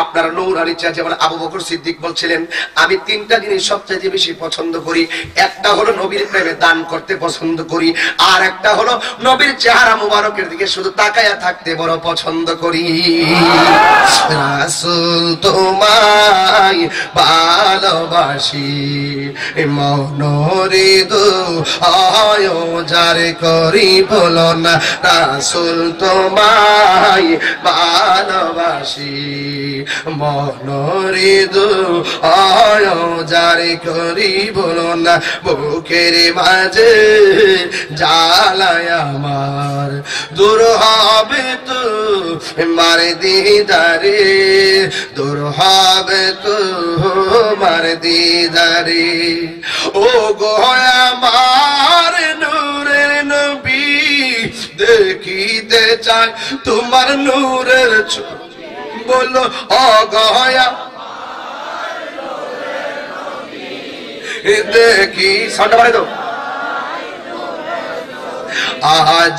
আপনার নূরানি চেহারা, যেমন আবু বকর সিদ্দিক বলছিলেন, আমি 3টা জিনিস সবচেয়ে বেশি পছন্দ করি। একটা হলো নবীর প্রেমে দান করতে পছন্দ করি, আর একটা হলো নবীর চেহারা মুবারকের দিকে শুধু তাকায়া থাকতে বড় পছন্দ করি। রাসূল তোমায় ভালোবাসি, মনরে দোহায় যারে করি বলো না, রাসূল তোমায় ভালোবাসি, মনরে দোহায় যারে করি বলো না, বুকের মাঝে জ্বালায় আমার, দূর হবে তো মার দিদারে, দূর হবে তো মার দিদারে। ও গো আমার নূরের নবী, দেখিতে চাই তোমার নূরের ছবি, বলো ও গয়া দেখি, সাউন্ড বাড়াই দাও।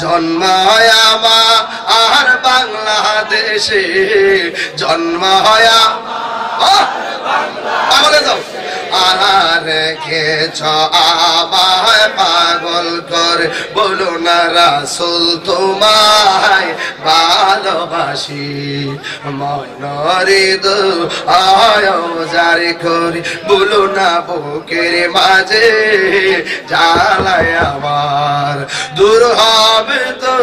জন্ম হয় আমার বাংলাদেশে, জন্ম হয় পাগলে যাও, আর রেখেছ আমায় পাগল করে বলো না, রাসূল তোমায় ভালোবাসি, মনরে দোহায় যারে করি বলো না, বুকের মাঝে জ্বালায় আমার, দূর হবে তো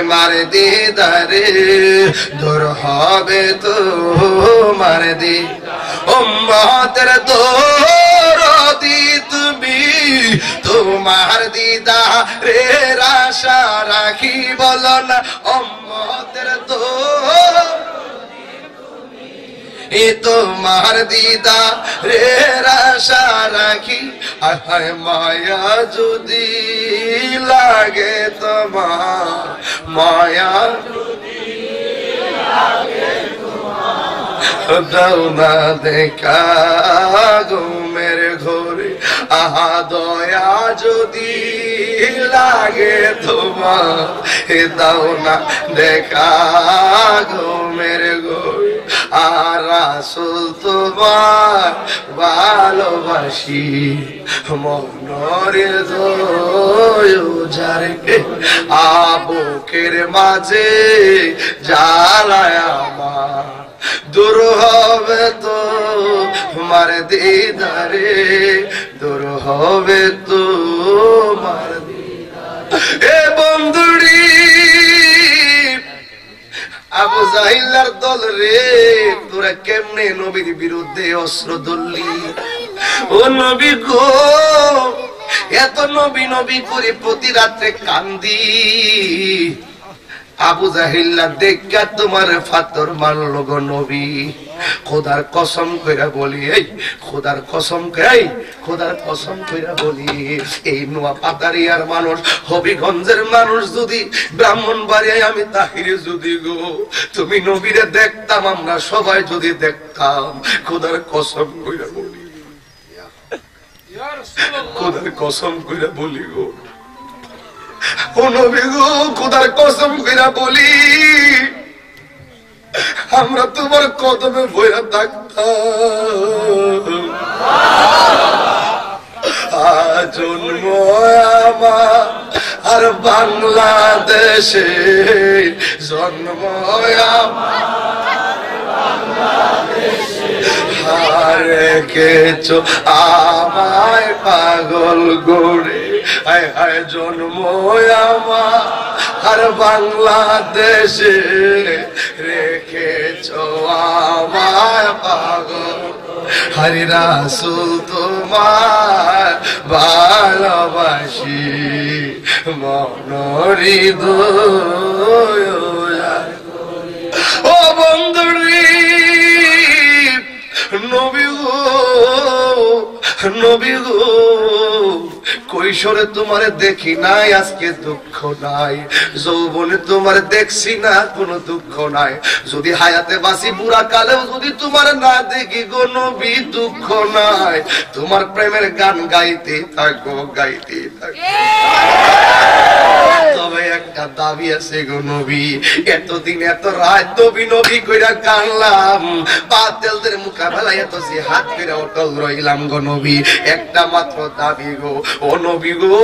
মার দিদারে, দূর হবে তো মার দিদারে। উম্মতের দরদি তুমি, তোমার দিদারের আশা রাখি বলো না উম্মতের তোমার দিদারের আশা রাখি আয় মায়া যদি লাগে তোমার মায়া দাও না দেখা ঘুমের ঘরে আহা দয়া যদি লাগে তোমার দাও না দেখা ঘুমের ঘরে আর রাসূল তোমার ভালোবাসি মনরে যারে আবুকের মাঝে জ্বালায় আমার দূর হবে তো তোমার দিদারে দূর হবে তো তোমার দিদারে এ বন্ধুরি আবু জাহিলার দল রে তোরা কেমনে নবীর বিরুদ্ধে অস্ত্র ধরলি ও নবী গো এত নবী নবী করে প্রতি রাত্রে কান্দি আবু জাহিল্লা দেখা তোমার ফাতর মানলো গো নবী খোদার কসম কইরা বলি এই খোদার কসম খোদার কসম কইরা বলি এই নোয়া পাতারিয়ার মানুষ হবিগঞ্জের মানুষ যদি ব্রাহ্মণবাড়িয়ায় আমি তাহিরে যদি গো তুমি নবীরে দেখতাম আমরা সবাই যদি দেখতাম খোদার কসম কইরা বলি খোদার কসম কইরা বলি গো ও নবী গো খোদার কসম কইরা বলি আমরা তোমার কদমে বইয়া থাকতাম জন্ম আমার আর বাংলাদেশে জন্ম হারে কেছো আমায় পাগল গড়ে হায় হায় জন্ম আমার আর বাংলাদেশে রেখেছো আমায় পাগল হরি রাসূল তোমার ভালোবাসি মনরি ও বন্ধুরি নবী গো নবী গো কৈশোরে তোমারে দেখি নাই আজকে দুঃখ নাই যৌবনে তোমারে দেখছি না কোনো দুঃখ নাই যদি হায়াতে বাসি বুড়া কালেও যদি তোমার না দেখি গো নবী দুঃখ নাই তোমার প্রেমের গান গাইতে থাকবো তবে একটা দাবি আছে গো নবী এতদিন এত রাত নবী নবী কইরা কানলাম বাতিলদের মোকাবেলায় এত যে হাত করে অটল রইলাম গো নবী একটা মাত্র দাবি গো ও নবী গো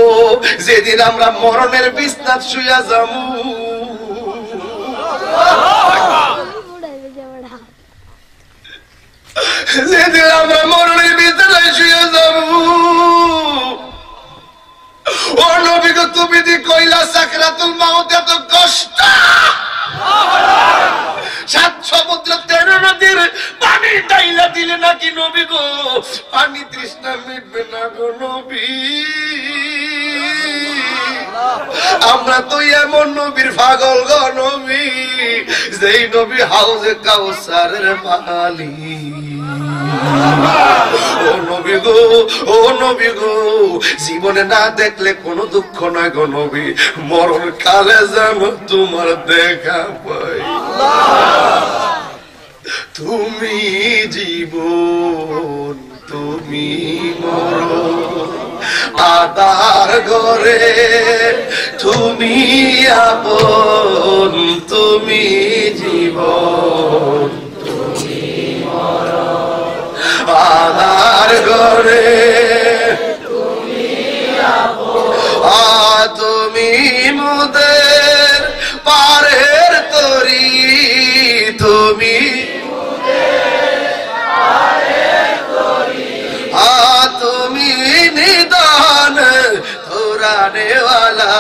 যেদিন আমরা মরণের বিছনায় শুইয়া যামু যেদিন আমরা মরণের বিছনায় শুইয়া যামু ও নবী গো তুমি দি কইলা সাকরাতুল মাউত এত কষ্ট সাত সমুদ্র 13 নদীর পানি ডাইলা দিলে নাকি নবী গো পানি তৃষ্ণা মিটবে না গো নবী আমরা তো এমন নবীর পাগল গো নবী যেই নবী হাউজে কাউসারের মালিক ও নবী গো জীবনে না দেখলে কোনো দুঃখ নয় গো নবী মরণ কালে যেন তোমার দেখা পাই তুমি জীবন তুমি মরণ আদার ঘরে তুমি আপন তুমি জীবন তুমি মরণ আদার ঘরে তুমি আপন তুমি মুদের পারের তরি তুমি তুমি নিদান তোরানে ওয়ালা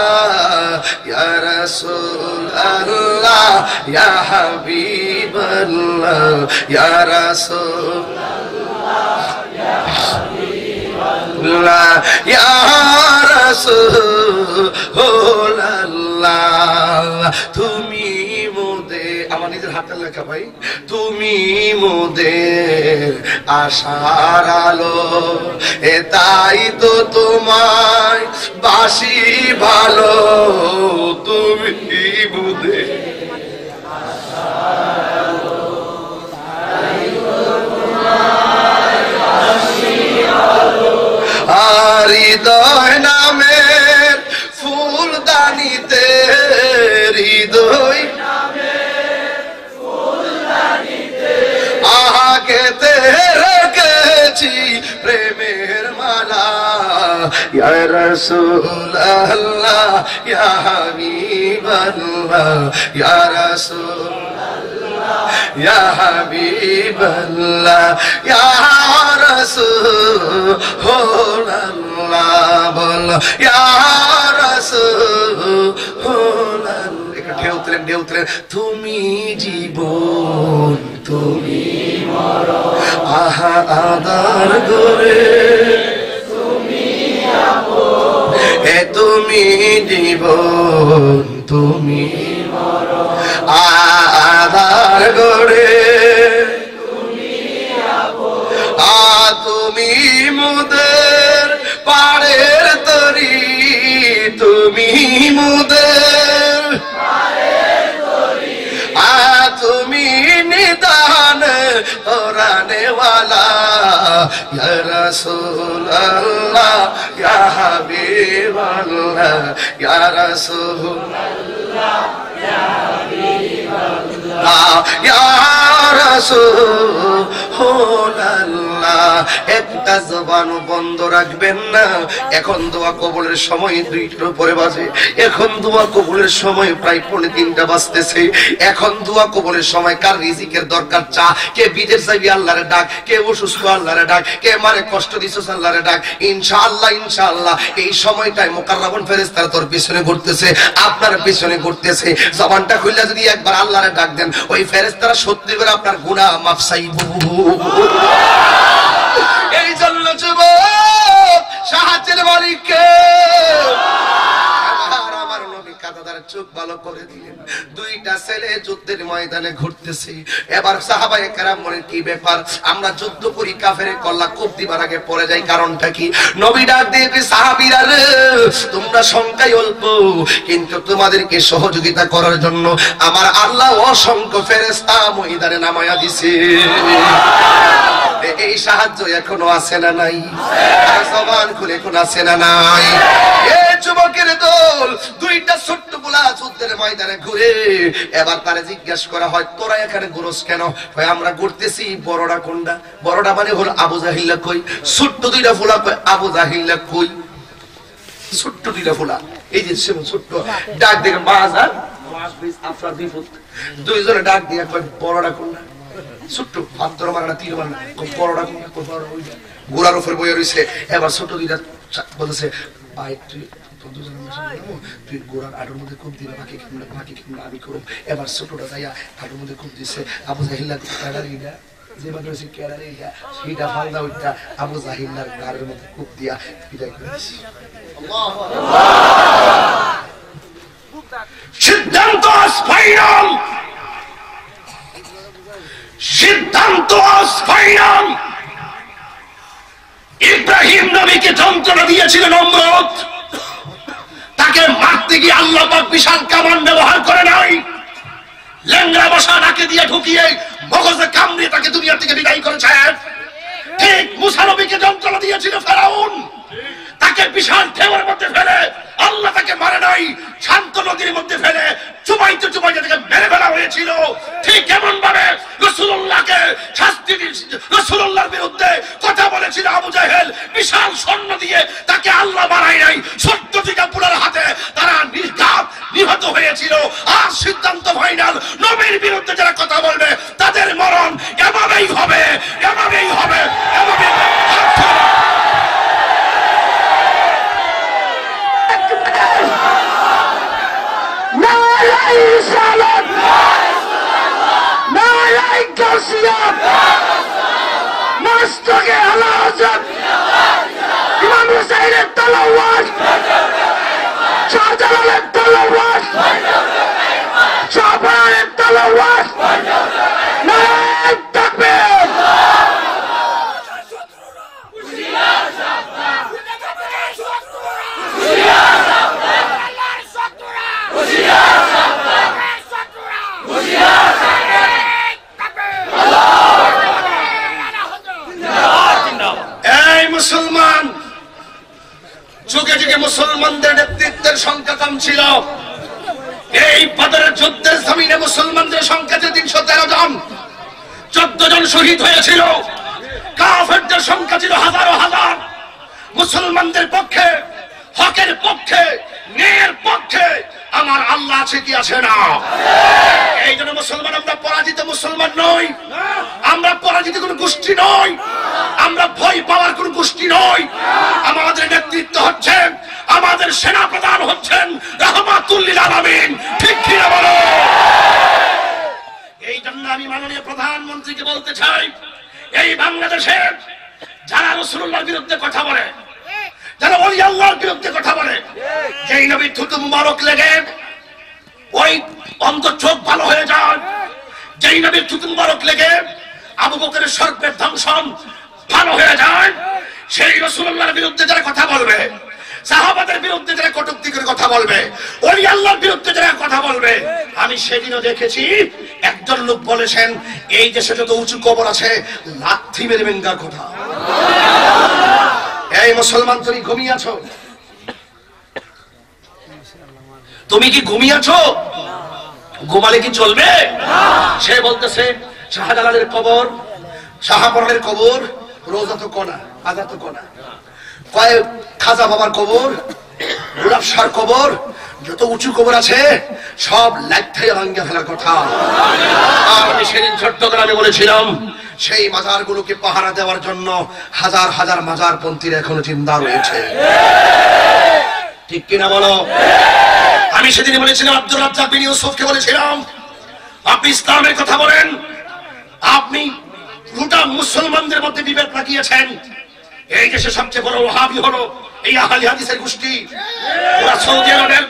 ইয়া রাসূল আল্লাহ ইয়া হাবিব আল্লাহ ইয়া রাসূল আল্লাহ ইয়া হাবিব আল্লাহ ইয়া রাসূলুল্লাহ তুমি মোদের, আমার নিজের হাতের লেখা ভাই, তুমি মোদের আশার আলো, এ তাই তো তোমায় বাসি ভালো, তুমি মোদের হৃদয় নামের ফুলদানিতে, হৃদয় আগেতে রেখেছি প্রেমের মালা, ইয়া রাসূলুল্লাহ ইয়া হাবিবাল্লাহ, ইয়া রাসূলুল্লাহ ইয়া হাবিবাল্লাহ, ইয়া রাসূলুল্লাহ বলো ইয়া রাসূলুল্লাহ। একটু ঢেউ তুলেন, ঢেউ তুলেন। তুমি জীবন, তুমি মরণ, আহা আদার করে, তুমি আপন, এ তুমি জীবন, তুমি মরণ, আদার করে, তুমি আপন, তুমি মোদের পাড়ের তরি, তুমি মোদের পাড়ের তরি, তুমি নিদান তোরানেওয়ালা, ইয়া রাসূলুল্লাহ ইয়া হাবিবাল্লাহ, ইয়া রাসূলুল্লাহ ইয়া হাবিবাল্লাহ, ইয়া রাসূলুল্লাহ। একটা জবান বন্ধ রাখবেন না। এখন দোয়া কবুলের সময় 2টার উপরে বাজে, এখন দোয়া কবুলের সময় প্রায় 2:45 বাজতেছে। এখন দোয়া কবুলের সময় কার রিজিকের দরকার চা, কে বিদেশ যাবি আল্লাহরে ডাক, কে অসুস্থ আল্লাহরে ডাক, কে মারে কষ্ট দিছস আল্লাহরে ডাক। ইনশাআল্লাহ ইনশাআল্লাহ এই সময়টায় মুকাররাবুন ফেরেশতারা তোর পিছনে ঘুরতেছে, আপনার পিছনে ঘুরতেছে। জবানটা খুললা যদি একবার আল্লাহরে ডাক দেন, ওই ফেরেশতারা সত্যি করে আপনার গুনাহ মাফ চাইবো। এই জন্য যুবক সাহায্যের মালিককে আমার নবী কাঁদাদার চোখ ভালো করে দিলেন। 2টা ছেলে যুদ্ধের ময়দানে ঘুরতেছে। এবার সাহাবায়ে কেরাম বলেন কি ব্যাপার, আমরা যুদ্ধ করি কাফেরে কল্লা কোপ দিবার আগে পড়ে যাই, কারণটা কি? নবী ডাক দিয়ে সাহাবীরা রে, তোমরা সংখ্যায় অল্প, কিন্তু তোমাদেরকে সহযোগিতা করার জন্য আমার আল্লাহ অসংখ্য ফেরেশতা ময়দানে নামায়া দিছে। এই সাহায্য এখনো আছে না নাই? জবান খুলে এখন আছে না নাই? এই যুবকের দল 2টা ছোট্ট পোলা যুদ্ধের ময়দানে ঘুরে। এবার তারে জিজ্ঞাসা করা হয়, তোরা এখানে ঘুরোস কেন? আমরা ঘুরতেছি। বড়টা কোনটা? বড়টা মানে হলো আবু জাহিল্লা কই? ছোট্ট 2টা পোলা কই আবু জাহিল্লা কই? ছোট্ট 2টা পোলা, এই যে ছোট্ট ডাক দেখে বাজার আপনার বিপদ, 2জনে ডাক দিয়ে কয় বড়টা কোনটা? ছোট্ট পাত্র মারা তীর মারা, বড়টা কোনটা? গোড়ার উপর বইয়া রয়েছে। এবার ছোট 2টা বলতেছে, ভাই তুই তুই গোড়ার আটুর মধ্যে খুব দিবে, বাকি কেমন আমি করব। এবার ছোটটা যাইয়া আটুর মধ্যে খুব দিচ্ছে। আবু জাহিল্লা ক্যাডারিটা যে মাত্র ক্যাডারিটা সেইটা ফালদা ওইটা আবু জাহিল্লার গাড়ির মধ্যে খুব দিয়া বিদায় করেছি। সিদ্ধান্ত ফাইনাল, সিদ্ধান্ত ফাইনাল। ইব্রাহিম নবীকে যন্ত্রণা দিয়েছিল নমরুদ, তাকে মারতে গিয়ে আল্লাহ পাক বিশাল কামান ব্যবহার করে নাই, লেঙ্গা বসা নাকে দিয়ে ঢুকিয়ে মগজে কামড়িয়ে তাকে দুনিয়া থেকে বিদায় করেছেন। ঠিক মুসা নবীকে যন্ত্রণা দিয়েছিল ফেরাউন, তাকে বিশাল ঢেউয়ের মধ্যে ফেলে আল্লাহ তাকে মারে নাই, শান্ত নদীর মধ্যে ফেলে চুবাইতে চুবাইতে তাকে মেরে ফেলা হয়েছিল। ঠিক এমন ভাবে রাসূলুল্লাহকে শাস্তি রাসূলুল্লাহর বিরুদ্ধে কথা বলেছিল আবু জাহেল, বিশাল সৈন্য দিয়ে তাকে আল্লাহ মারাই নাই, ১৪টা পুরার হাতে তারা নির্ঘাত নিহত হয়েছিল। আর সিদ্ধান্ত ফাইনাল, নবীর বিরুদ্ধে যারা কথা বলবে তাদের মরণ এভাবেই হবে, এভাবেই হবে, এভাবেই হবে। Must get a lot of হুসাইনের তলোয়ার, শাহজালালের তলোয়ার, শাহজালালের তলোয়ার, নারায়ে তাকবীর। এই মুসলমান, যুগে যুগে মুসলমানদের নেতৃত্বের সংখ্যা কম ছিল। এই বদরের যুদ্ধের জমিনে মুসলমানদের সংখ্যা ছিল 313 জন, 14 জন শহীদ হয়েছিল। কাফেরদের সংখ্যা ছিল হাজারো হাজার। মুসলমানদের পক্ষে, হকের পক্ষে, ন্যায়ের পক্ষে আমার আল্লাহ আছে কি আছে না? এই জন্য মুসলমান, আমরা পরাজিত মুসলমান নই, আমরা পরাজিত কোন গোষ্ঠী নই, আমরা ভয় পাওয়ার কোন গোষ্ঠী নই। আমাদের নেতৃত্ব হচ্ছেন, আমাদের সেনা প্রধান হচ্ছেন রাহমাতুল লিল আলামিন। ঠিক কি না বলো? এই জন্য আমি মাননীয় প্রধানমন্ত্রীকে বলতে চাই, এই বাংলাদেশে যারা রাসূলুল্লাহর বিরুদ্ধে কথা বলে, যারা ওলি আল্লাহর বিরুদ্ধে কথা বলে, যেই নবীর থুতু মুবারক লেগে ওই অন্ধ চোখ ভালো হয়ে যায়, যেই নবীর থুতু মুবারক লেগে আবু বকরের সর্পের দংশন ভালো হয়ে যায়, সেই রাসূলুল্লাহর বিরুদ্ধে যারা কথা বলবে, সাহাবাদের বিরুদ্ধে যারা কটূক্তি করে কথা বলবে, ওলি আল্লাহর বিরুদ্ধে যারা কথা বলবে, আমি সেদিনও দেখেছি একজন লোক বলেছেন এই দেশে যত উঁচু কবর আছে লাথি মেরে ভেঙ্গার কথা। এই মুসলমান, তুমি ঘুমিয়ে আছো? তুমি কি ঘুমিয়ে আছো? ঘুমালে কি চলবে? সে বলতেছে শাহজালালের কবর, শাহপরানের কবর, রোজা তো কোনা, আজা তো কোনা, কয়েক খাজা বাবার কবর, গোলাপ শাহর কবর, যত উঁচু কবর আছে সব লাইথায় ভাঙ্গা ফেলার কথা। আর আমি সেদিন চট্টগ্রামে বলেছিলাম সেই মাজারগুলোকে পাহারা দেওয়ার জন্য হাজার হাজার মাজার পন্থীরা এখনো জিন্দা রয়েছে। ঠিক কিনা বলো? আমি সেদিন বলেছিলাম, আব্দুর রাজ্জাক বিন ইউসুফকে বলেছিলাম, আপনি ইসলামের কথা বলেন, আপনি গোটা মুসলমানদের মধ্যে বিভেদ লাগিয়েছেন। এই দেশে সবচেয়ে বড় ওয়াহাবি হলো এই আহলে হাদিসের গোষ্ঠী। ওরা সৌদি আরবের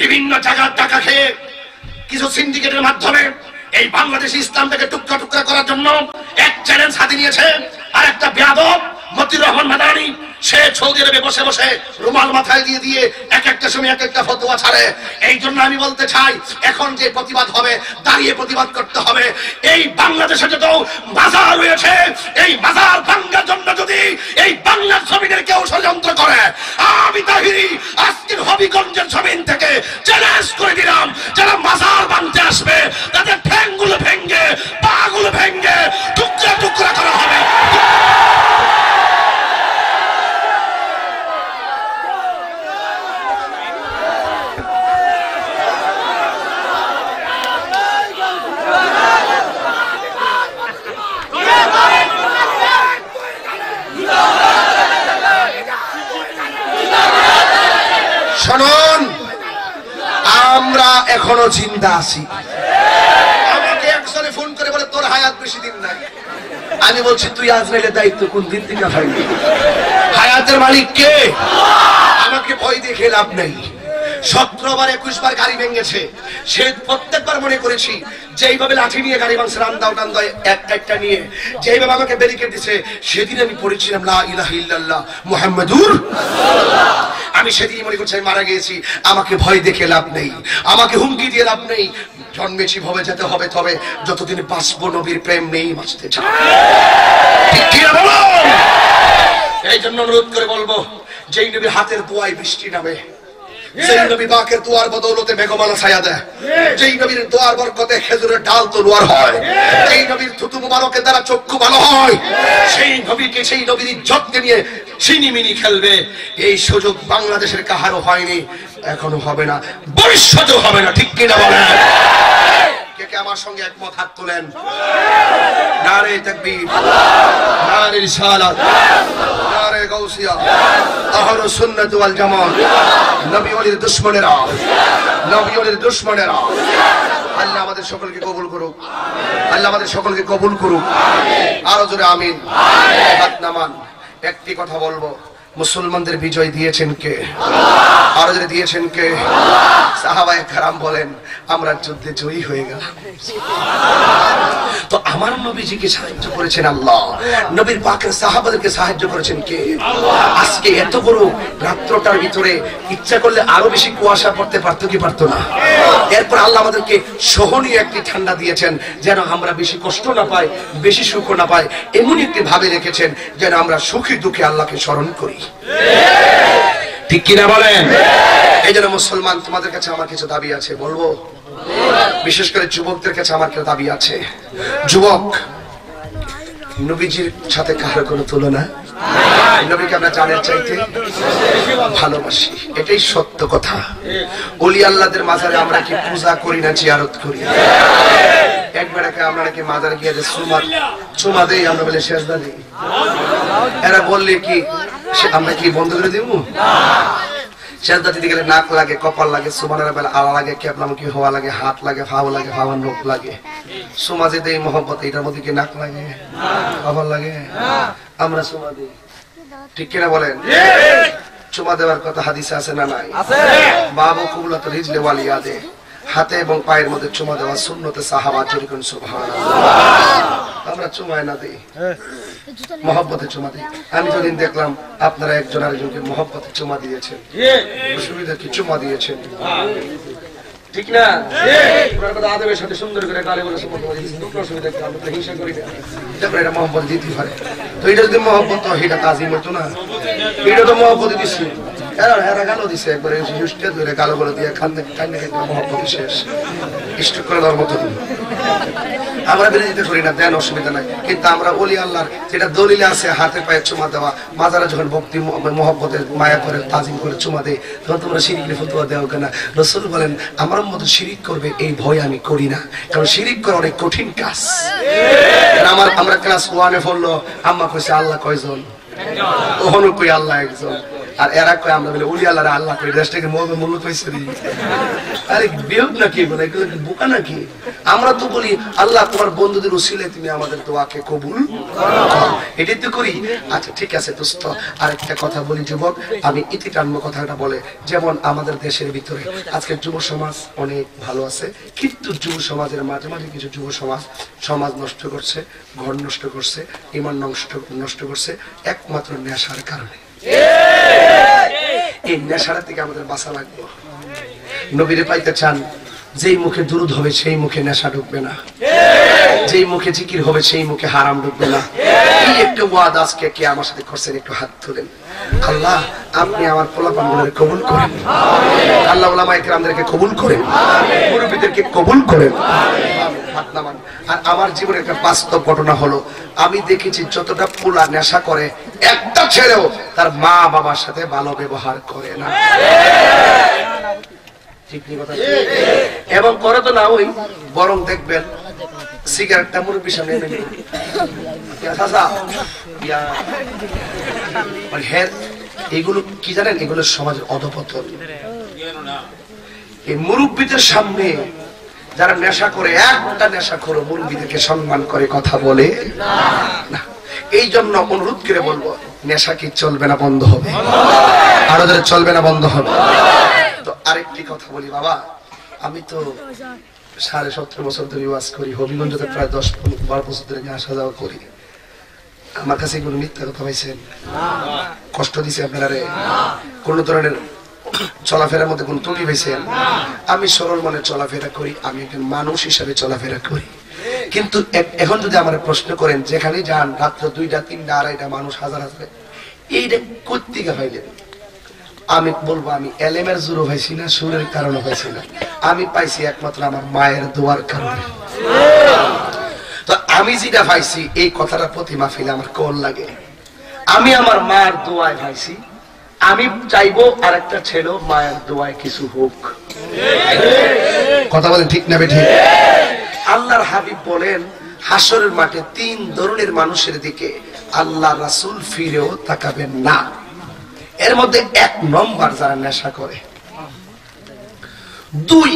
বিভিন্ন জায়গার টাকা খেয়ে কিছু সিন্ডিকেটের মাধ্যমে এই বাংলাদেশি ইসলামটাকে টুকরা টুকরা করার জন্য এক চ্যালেঞ্জ হাতে নিয়েছে। আর একটা বেয়াদব মতিউর রহমান মাদানী, সে সৌদি আরবে বসে বসে রুমাল মাথায় দিয়ে দিয়ে এক একটা সময় এক একটা ফতোয়া ছাড়ে। এই জন্য আমি বলতে চাই, এখন যে প্রতিবাদ হবে দাঁড়িয়ে প্রতিবাদ করতে হবে। এই বাংলাদেশে যত মাজার রয়েছে, এই মাজার ভাঙার জন্য যদি এই বাংলার জমিনের কেউ ষড়যন্ত্র করে, আমি তাহিরি আজকের হবিগঞ্জের জমিন থেকে চ্যালেঞ্জ করে দিলাম, যারা মাজার ভাঙতে আসবে তাদের ঠ্যাংগুলো ভেঙে, পাগুলো ভেঙে টুকরা টুকরা করা হবে। শুনুন, আমরা এখনো জিন্দা আছি। আমাকে একজনে ফোন করে বলে তোর হায়াত বেশি দিন নাই। আমি বলছি তুই আজরাইলের দায়িত্ব কোন দিন থেকে পাইলি? হায়াতের মালিক কে? আমাকে ভয় দেখে লাভ নেই। 17 বার 21 বার গাড়ি ভেঙেছে, সে প্রত্যেকবার মনে করেছি যেইভাবে লাঠি নিয়ে গাড়ি ভাঙছে, রান্দাও টান্দায় একটা নিয়ে যেইভাবে আমাকে ব্যারিকেড দিছে, সেদিন আমি পড়েছিলাম লা ইলাহা ইল্লাল্লাহ মুহাম্মাদুর রাসূলুল্লাহ। আমি সেদিন মনে করছি আমি মারা গিয়েছি। আমাকে ভয় দেখে লাভ নেই, আমাকে হুমকি দিয়ে লাভ নেই। জন্মেছি ভবে যেতে হবে, তবে যতদিন বাঁচবো নবীর প্রেম নেই বাঁচতে চাই। ঠিক কি না বলো? এই জন্য অনুরোধ করে বলবো, যেই নবীর হাতের দোয়ায় বৃষ্টি নামে, যেই নবী পাকের দোয়ার বদৌলতে মেঘমালা ছায়া দেয়, যেই নবীর দোয়ার বরকতে খেজুরের ডাল তলোয়ার হয়, যেই নবীর থুতু মুবারকের দ্বারা চক্ষু ভালো হয়, সেই নবীকে, সেই নবীর ইজ্জতকে নিয়ে সিনিমিনি খেলবে, এই সুযোগ বাংলাদেশের কাহারও হয়নি, এখনো হবে না, ভবিষ্যতেও হবে না। ঠিক কিনা বলেন? কে কে আমার সঙ্গে একমত? হাত তোলেন। নারে তাকবীর, নারে রিসালাত, নারে গাউসিয়া, আহলে সুন্নাত ওয়াল জামাত। নবী ওলির দুশমনেরা, নবী ওলির দুশমনেরা, আল্লাহ আমাদের সকলকে কবুল করুক, আল্লাহ আমাদের সকলকে কবুল করুক। আরো জোরে আমিন। হাত নামান। একটি কথা বলবো, মুসলমানদের বিজয় দিয়েছেন কে? আরো যদি দিয়েছেন কে? সাহাবায়ে কেরাম বলেন আমরা যুদ্ধে জয়ী হয়ে গেলাম। তো আমার নবীজিকে সাহায্য করেছেন আল্লাহ, নবীর পাকের সাহাবাদেরকে সাহায্য করেছেন কে? আজকে এত বড় রাত্রটার ভিতরে ইচ্ছা করলে আরো বেশি কুয়াশা পড়তে পারতো কি পারতো না? এরপর আল্লাহ আমাদেরকে সহনীয় একটি ঠান্ডা দিয়েছেন যেন আমরা বেশি কষ্ট না পাই, বেশি সুখ না পাই, এমন একটি ভাবে রেখেছেন যেন আমরা সুখী দুঃখে আল্লাহকে স্মরণ করি। ঠিক কিনা বলেন? এই জন্য মুসলমান তোমাদের কাছে আমার কিছু দাবি আছে, বলবো? বিশেষ করে যুবকদের কাছে আমার কিছু দাবি আছে। যুবক, নবীজির সাথে কারো কোনো তুলনা? নবীকে আমরা জানের চাইতে ভালোবাসি, এটাই সত্য কথা। ওলি আল্লাহদের মাজারে আমরা কি পূজা করি না জিয়ারত করি? একবার আমরা নাকি মাজার গিয়ে চুমা দেই, আমরা বলে সেজদা দিই। এরা বললে কি আমরা কি বন্ধ করে দিব? সেজদা দিতে গেলে নাক লাগে, কপাল লাগে, সুবহানাল্লাহ বলে আলা লাগে, কেবলামুখী হওয়া লাগে, হাত লাগে, পাও লাগে, পাওয়ার নখ লাগে। সুমা যে দেই মহব্বত, এটার মধ্যে কি নাক লাগে, কপাল লাগে? আমরা সুমা দিই, ঠিক কিনা বলেন? চুমা দেওয়ার কথা হাদিসে আছে না নাই? বাবু কুবলাত রিজলে ওয়ালিয়াদে, হাতে এবং পায়ের মধ্যে চুমা দেওয়া সুন্নতে সাহাবা, জোরে করুন সুবহানাল্লাহ। আমরা চুমায় না দিই, মহব্বতে চুমা দিই। আমি যদিন দেখলাম আপনারা একজন আরেকজনকে মহব্বতে চুমা দিয়েছেন, অসুবিধা কি? চুমা দিয়েছেন, ঠিক না? আদবের সাথে সুন্দর করে গালে বলে অসুবিধা কি? আমরা হিংসা করি না, তারপরে এটা মহব্বত দিতে পারে। তো এটা যদি মহব্বত হয়, এটা তাজিম হতো না? এটা তো মহব্বত দিচ্ছে, এরা গালো দিছে একবারে গালো বলে দিয়ে মহব্বত শেষ, ইষ্ট করে দেওয়ার মতো। আমরা বিরোধিতা করি না, দেন, অসুবিধা নাই। কিন্তু আমরা ওলি আল্লাহর যেটা দলিলে আছে, হাতে পায়ে চুমা দেওয়া, মাজারে যখন ভক্তি মহব্বতের মায়া করে তাজিম করে চুমা দেয়, তখন তোমরা শিরিকের ফতোয়া দেও কেন? রাসূল বলেন আমার মতো শিরিক করবে এই ভয় আমি করি না, কারণ শিরিক করা অনেক কঠিন কাজ। আমরা ক্লাস 1-এ পড়লো, আম্মা কইছে আল্লাহ কয়জন? ওহনো কই আল্লাহ একজন। আর এরা কয় আমরা বলে উলি আল্লাহ আল্লাহ কই, দেশটাকে মূল্য পাইছে। আরে বিয়োগ নাকি বলে, এগুলো কি বোকা নাকি? আমরা তো বলি আল্লাহ তোমার বন্ধুদের উসিলে তুমি আমাদের দোয়াকে কবুল করো, এটাই তো করি। আচ্ছা ঠিক আছে দোস্ত, আরেকটা কথা বলি যুবক, আমি ইতি টানবো কথাটা বলে। যেমন আমাদের দেশের ভিতরে আজকে যুব সমাজ অনেক ভালো আছে, কিন্তু যুব সমাজের মাঝে মাঝে কিছু যুব সমাজ নষ্ট করছে, ঘর নষ্ট করছে, ঈমান নষ্ট করছে একমাত্র নেশার কারণে। এই নেশার থেকে আমাদের বাঁচা লাগবে। নবীরে পাইতে চান, যেই মুখে দুরূদ হবে সেই মুখে নেশা ঢুকবে না, যেই মুখে জিকির হবে সেই মুখে হারাম ঢুকবে না। এই একটা ওয়াদা আজকে কে আমার সাথে করছেন? একটু হাত তুলেন। আল্লাহ আপনি আমার পোলাপানগুলোকে কবুল করেন, আল্লাহ উলামায়ে কেরামদেরকে কবুল করেন, মুরব্বিদেরকে কবুল করেন। আর আমার জীবনের একটা বাস্তব ঘটনা হলো, আমি দেখেছি যতটা পোলা নেশা করে, একটা ছেলেও তার মা বাবার সাথে ভালো ব্যবহার করে না। এবং করে তো না ওই, বরং দেখবেন সিগারেটটা মুরব্বির সামনে এনে এগুলো কি জানেন? এগুলো সমাজের অধপতন। এই মুরব্বিদের সামনে যারা নেশা করে, একটা নেশা করে মুরব্বিদেরকে সম্মান করে, কথা বলে না। এই জন্য অনুরোধ করে বলবো, নেশা কি চলবে না বন্ধ হবে? আরো যারা চলবে না বন্ধ হবে। তো আরেকটি কথা বলি বাবা, আমি তো 17.5 বছর ধরে ওয়াজ করি, হবিগঞ্জতে প্রায় 10-12 বছর ধরে আসা যাওয়া করি। আমার কাছে কোনো মিথ্যা কথা পাইছেন? কষ্ট দিছে আপনারা? কোন ধরনের চলাফেরার মধ্যে কোন ত্রুটি পাইছেন? আমি সরল মনে চলাফেরা করি, আমি একজন মানুষ হিসাবে চলাফেরা করি। কিন্তু এখন যদি আমার প্রশ্ন করেন, যেখানে যান রাত্র 2টা 3টা 2.5টা মানুষ, হাজার হাজার, এইটা কোত্থেকে পাইলেন? আমি বলবো আমি এলেমের জোরও পাইছি না, সুরের কারণে পাইছি না, আমি পাইছি একমাত্র আমার মায়ের দোয়ার কারণে। তো আমি যেটা পাইছি এই কথাটা প্রতি মাহফিলে আমার কোন লাগে, আমি আমার মায়ের দোয়ায় পাইছি। আমি চাইবো আরেকটা ছেলে মায়ের দোয়ায় কিছু হোক। কথা বলেন ঠিক না বেঠিক? আল্লাহর হাবিব বলেন হাসরের মাঠে 3 ধরনের মানুষের দিকে আল্লাহ রাসূল ফিরেও তাকাবেন না। এর মধ্যে 1 নম্বর যারা নেশা করে, 2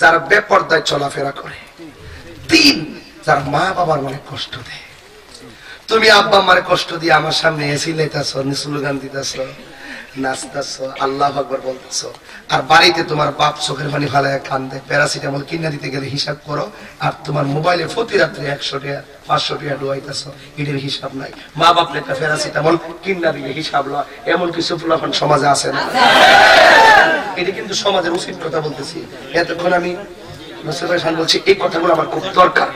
যারা বেপরদায় চলাফেরা করে, 3 যারা মা বাবার মনে কষ্ট দেয়। তুমি আব্বা আমারে কষ্ট দিয়ে আমার সামনে এসি লাইতাছ, স্লোগান দিতেছ, নাচতেছ, আল্লাহু আকবার বলতেছ, আর বাড়িতে তোমার বাপ চোখের পানি ফালায় কান্দে। প্যারাসিটামল কিনা দিতে গেলে হিসাব করো, আর তোমার মোবাইলে প্রতি রাত্রে 100 টাকা 500 টাকা ডুয়াইতেছ, এটার হিসাব নাই। মা বাপ একটা প্যারাসিটামল কিনা দিলে হিসাব লয়, এমন কিছু ফুলাফান সমাজে আছে না? এটা কিন্তু সমাজের উচিত কথা বলতেছি। এতক্ষণ আমি বলছি এই কথাগুলো আমার খুব দরকার।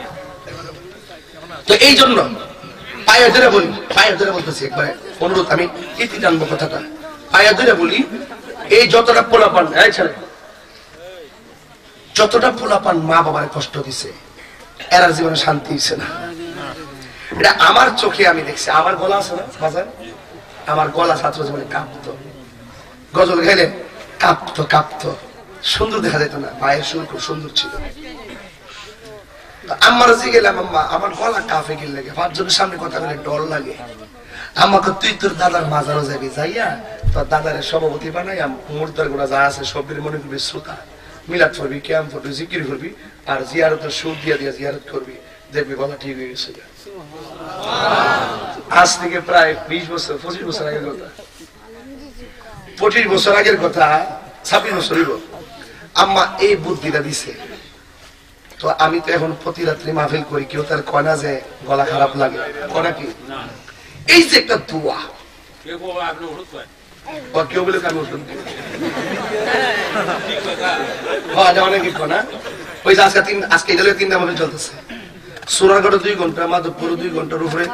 তো এই জন্য পায়ে ধরে বলি, পায়ে ধরে বলতেছি, একবারে অনুরোধ, আমি ইতি জানবো কথাটা, পায়ে ধরে বলি, এই যতটা পোলাপান, এই ছেলে যতটা পোলাপান মা বাবার কষ্ট দিছে, এরা জীবনে শান্তি দিছে না। এটা আমার চোখে আমি দেখছি। আমার গলা আছে না বাজার, আমার গলা ছাত্র জীবনে কাঁপতো, গজল গাইলে কাঁপতো কাঁপতো, সুন্দর দেখা যেত না, পায়ের সুর খুব সুন্দর ছিল। আমার যে গেলাম আম্মা আমার গলা কাঁপে গেলে লাগে, 5 জনের সামনে কথা বলে ডর লাগে। আমাকে তুই তোর দাদার মাজারও যাবি, যাইয়া তোর দাদারের সভাপতি বানাইয়া মুর্দার গোড়া যা আছে সবের মনে করবি শ্রোতা, মিলাদ করবি, ক্যাম্প করবি, জিকির করবি, আর জিয়ারতের সুর দিয়া দিয়া জিয়ারত করবি, দেখবি গলা ঠিক হয়ে গেছে। আজ থেকে প্রায় 20 বছর 25 বছর আগের কথা, 25 বছর আগের কথা, 26 বছর হইব, আম্মা এই বুদ্ধিটা দিছে। তো আমি তো এখন প্রতি রাত্রি মাহফিল করি, কেউ তার কয় না যে গলা খারাপ লাগে, কনা কি এই যে একটা দোয়া, কেউ বলে আমি ওষুধ দিই অনেকে কনা। ওই যে আজকে এটা 3টা মাহফিল চলতেছে, সুরারগড়ে 2 ঘন্টা, মাধবপুরে 2 ঘন্টার উপরে,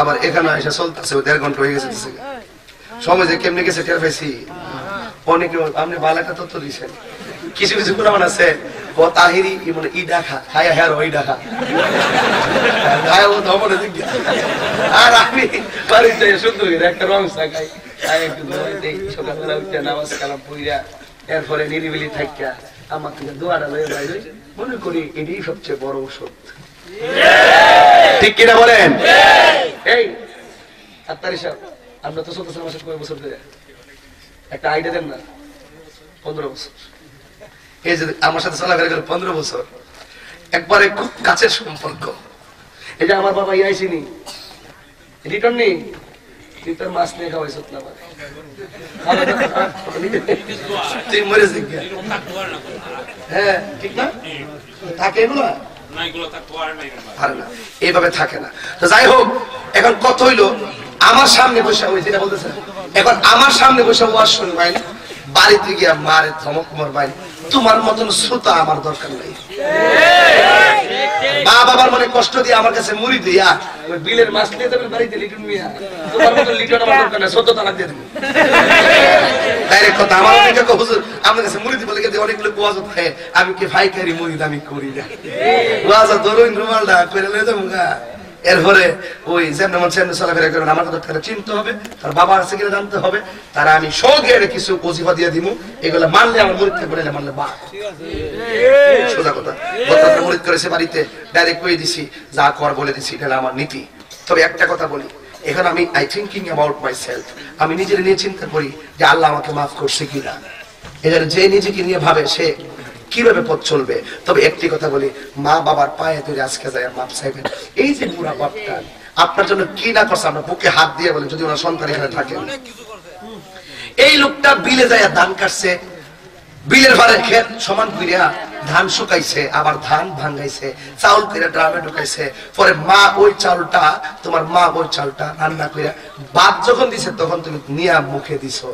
আবার এখানে এসে চলতেছে 1.5 ঘন্টা হয়ে গেছে। সময় যে কেমনি গেছে টের পাইছি। অনেকে আপনি ভালো একটা তথ্য দিচ্ছেন, কিছু কিছু কোরআন আছে ও তাহিরি মানে ই ডাকা খায়া হ্যাঁ ওই ডাকা খায় ও ধমনে দিক, আর আমি বাড়িতে সুন্দর একটা রং চাকাই, একটু দেই সকালবেলা উঠে নামাজ কালাম পইরা, এরপরে নিরিবিলি থাইকা আমার থেকে দোয়াটা লয়ে বাইরে, মনে করি এটাই সবচেয়ে বড় ওষুধ। ঠিক কিনা বলেন? এই আত্মারি সাহেব, আমরা তো 14 মাসের কয় বছর ধরে একটা আইডিয়া দেন না? 15 বছর। এই যে আমার সাথে চলাফেরা করে 15 বছর, একবারে খুব কাছের সম্পর্ক। এই যে আমার বাবা ইয়াইছিনি রিটার্ন নেই, তুই তোর মাছ নিয়ে খাওয়াইছ না, তুই মরে যাবি। হ্যাঁ ঠিক না, থাকে এগুলো এইভাবে থাকে না। তো যাই হোক, এখন কত হইলো, আমার সামনে বসে ওই যেটা বলতেছে, এখন আমার সামনে বসে ওয়াজ শুনবেন, বাড়িতে গিয়া মারে ধমক মারবেন, তোমার মতন শ্রোতা আমার দরকার নাই। মা বাবার মনে কষ্ট দিয়ে আমার কাছে মুড়ি দিয়া ওই বিলের মাছ নিয়ে যাবেন বাড়িতে, লিটন মিয়া তোমার মতন লিটন আমার দরকার নাই, 14 তালাক দিয়ে দেবেন ডাইরেক্ট কথা। আমার অনেকে হুজুর আমার কাছে মুড়ি দিবে লেগে অনেকগুলো ওয়াজ থাকে, আমি কি ভাইকারি মুড়ি দামি করি না, ওয়াজ ধরুন রুমালটা করে লয়ে যাবো গা। এরপরে ওই যেমন সেমনি চলাফেরা করবেন, আমার কথা চিনতে হবে, তার বাবা আছে কিনা জানতে হবে, তারা আমি সঙ্গে কিছু ওজিফা দিয়ে দিব, এগুলো মানলে আমার মুরিদ থাকবে, মানলে বা সোজা কথা। গতকাল মুরিদ করেছে বাড়িতে, ডাইরেক্ট কয়ে দিছি, যা কর বলে দিছি, এটা আমার নীতি। তবে একটা কথা বলি, এখন আমি থিঙ্কিং অ্যাবাউট মাই সেলফ, আমি নিজের নিয়ে চিন্তা করি যে আল্লাহ আমাকে মাফ করছে কিনা। এখানে যে নিজেকে নিয়ে ভাবে সে কিভাবে পথ চলবে। তবে একটি কথা বলি, মা বাবার পায়ে ধরে আজকে যায় মাপ চাইবেন। এই যে বুড়া বাপটা আপনার জন্য কি না করছে, আমরা বুকে হাত দিয়ে বলি, যদি ওনার সন্তান এখানে থাকেন, এই লোকটা বিলে যায় ধান কাটছে, বিলের ভারে ক্ষেত সমান করিয়া ধান শুকাইছে, আবার ধান ভাঙাইছে, চাউল করে ড্রামে ঢুকাইছে, পরে মা ওই চাউলটা, তোমার মা ওই চাউলটা রান্না করিয়া ভাত যখন দিছে তখন তুমি নিয়া মুখে দিছো।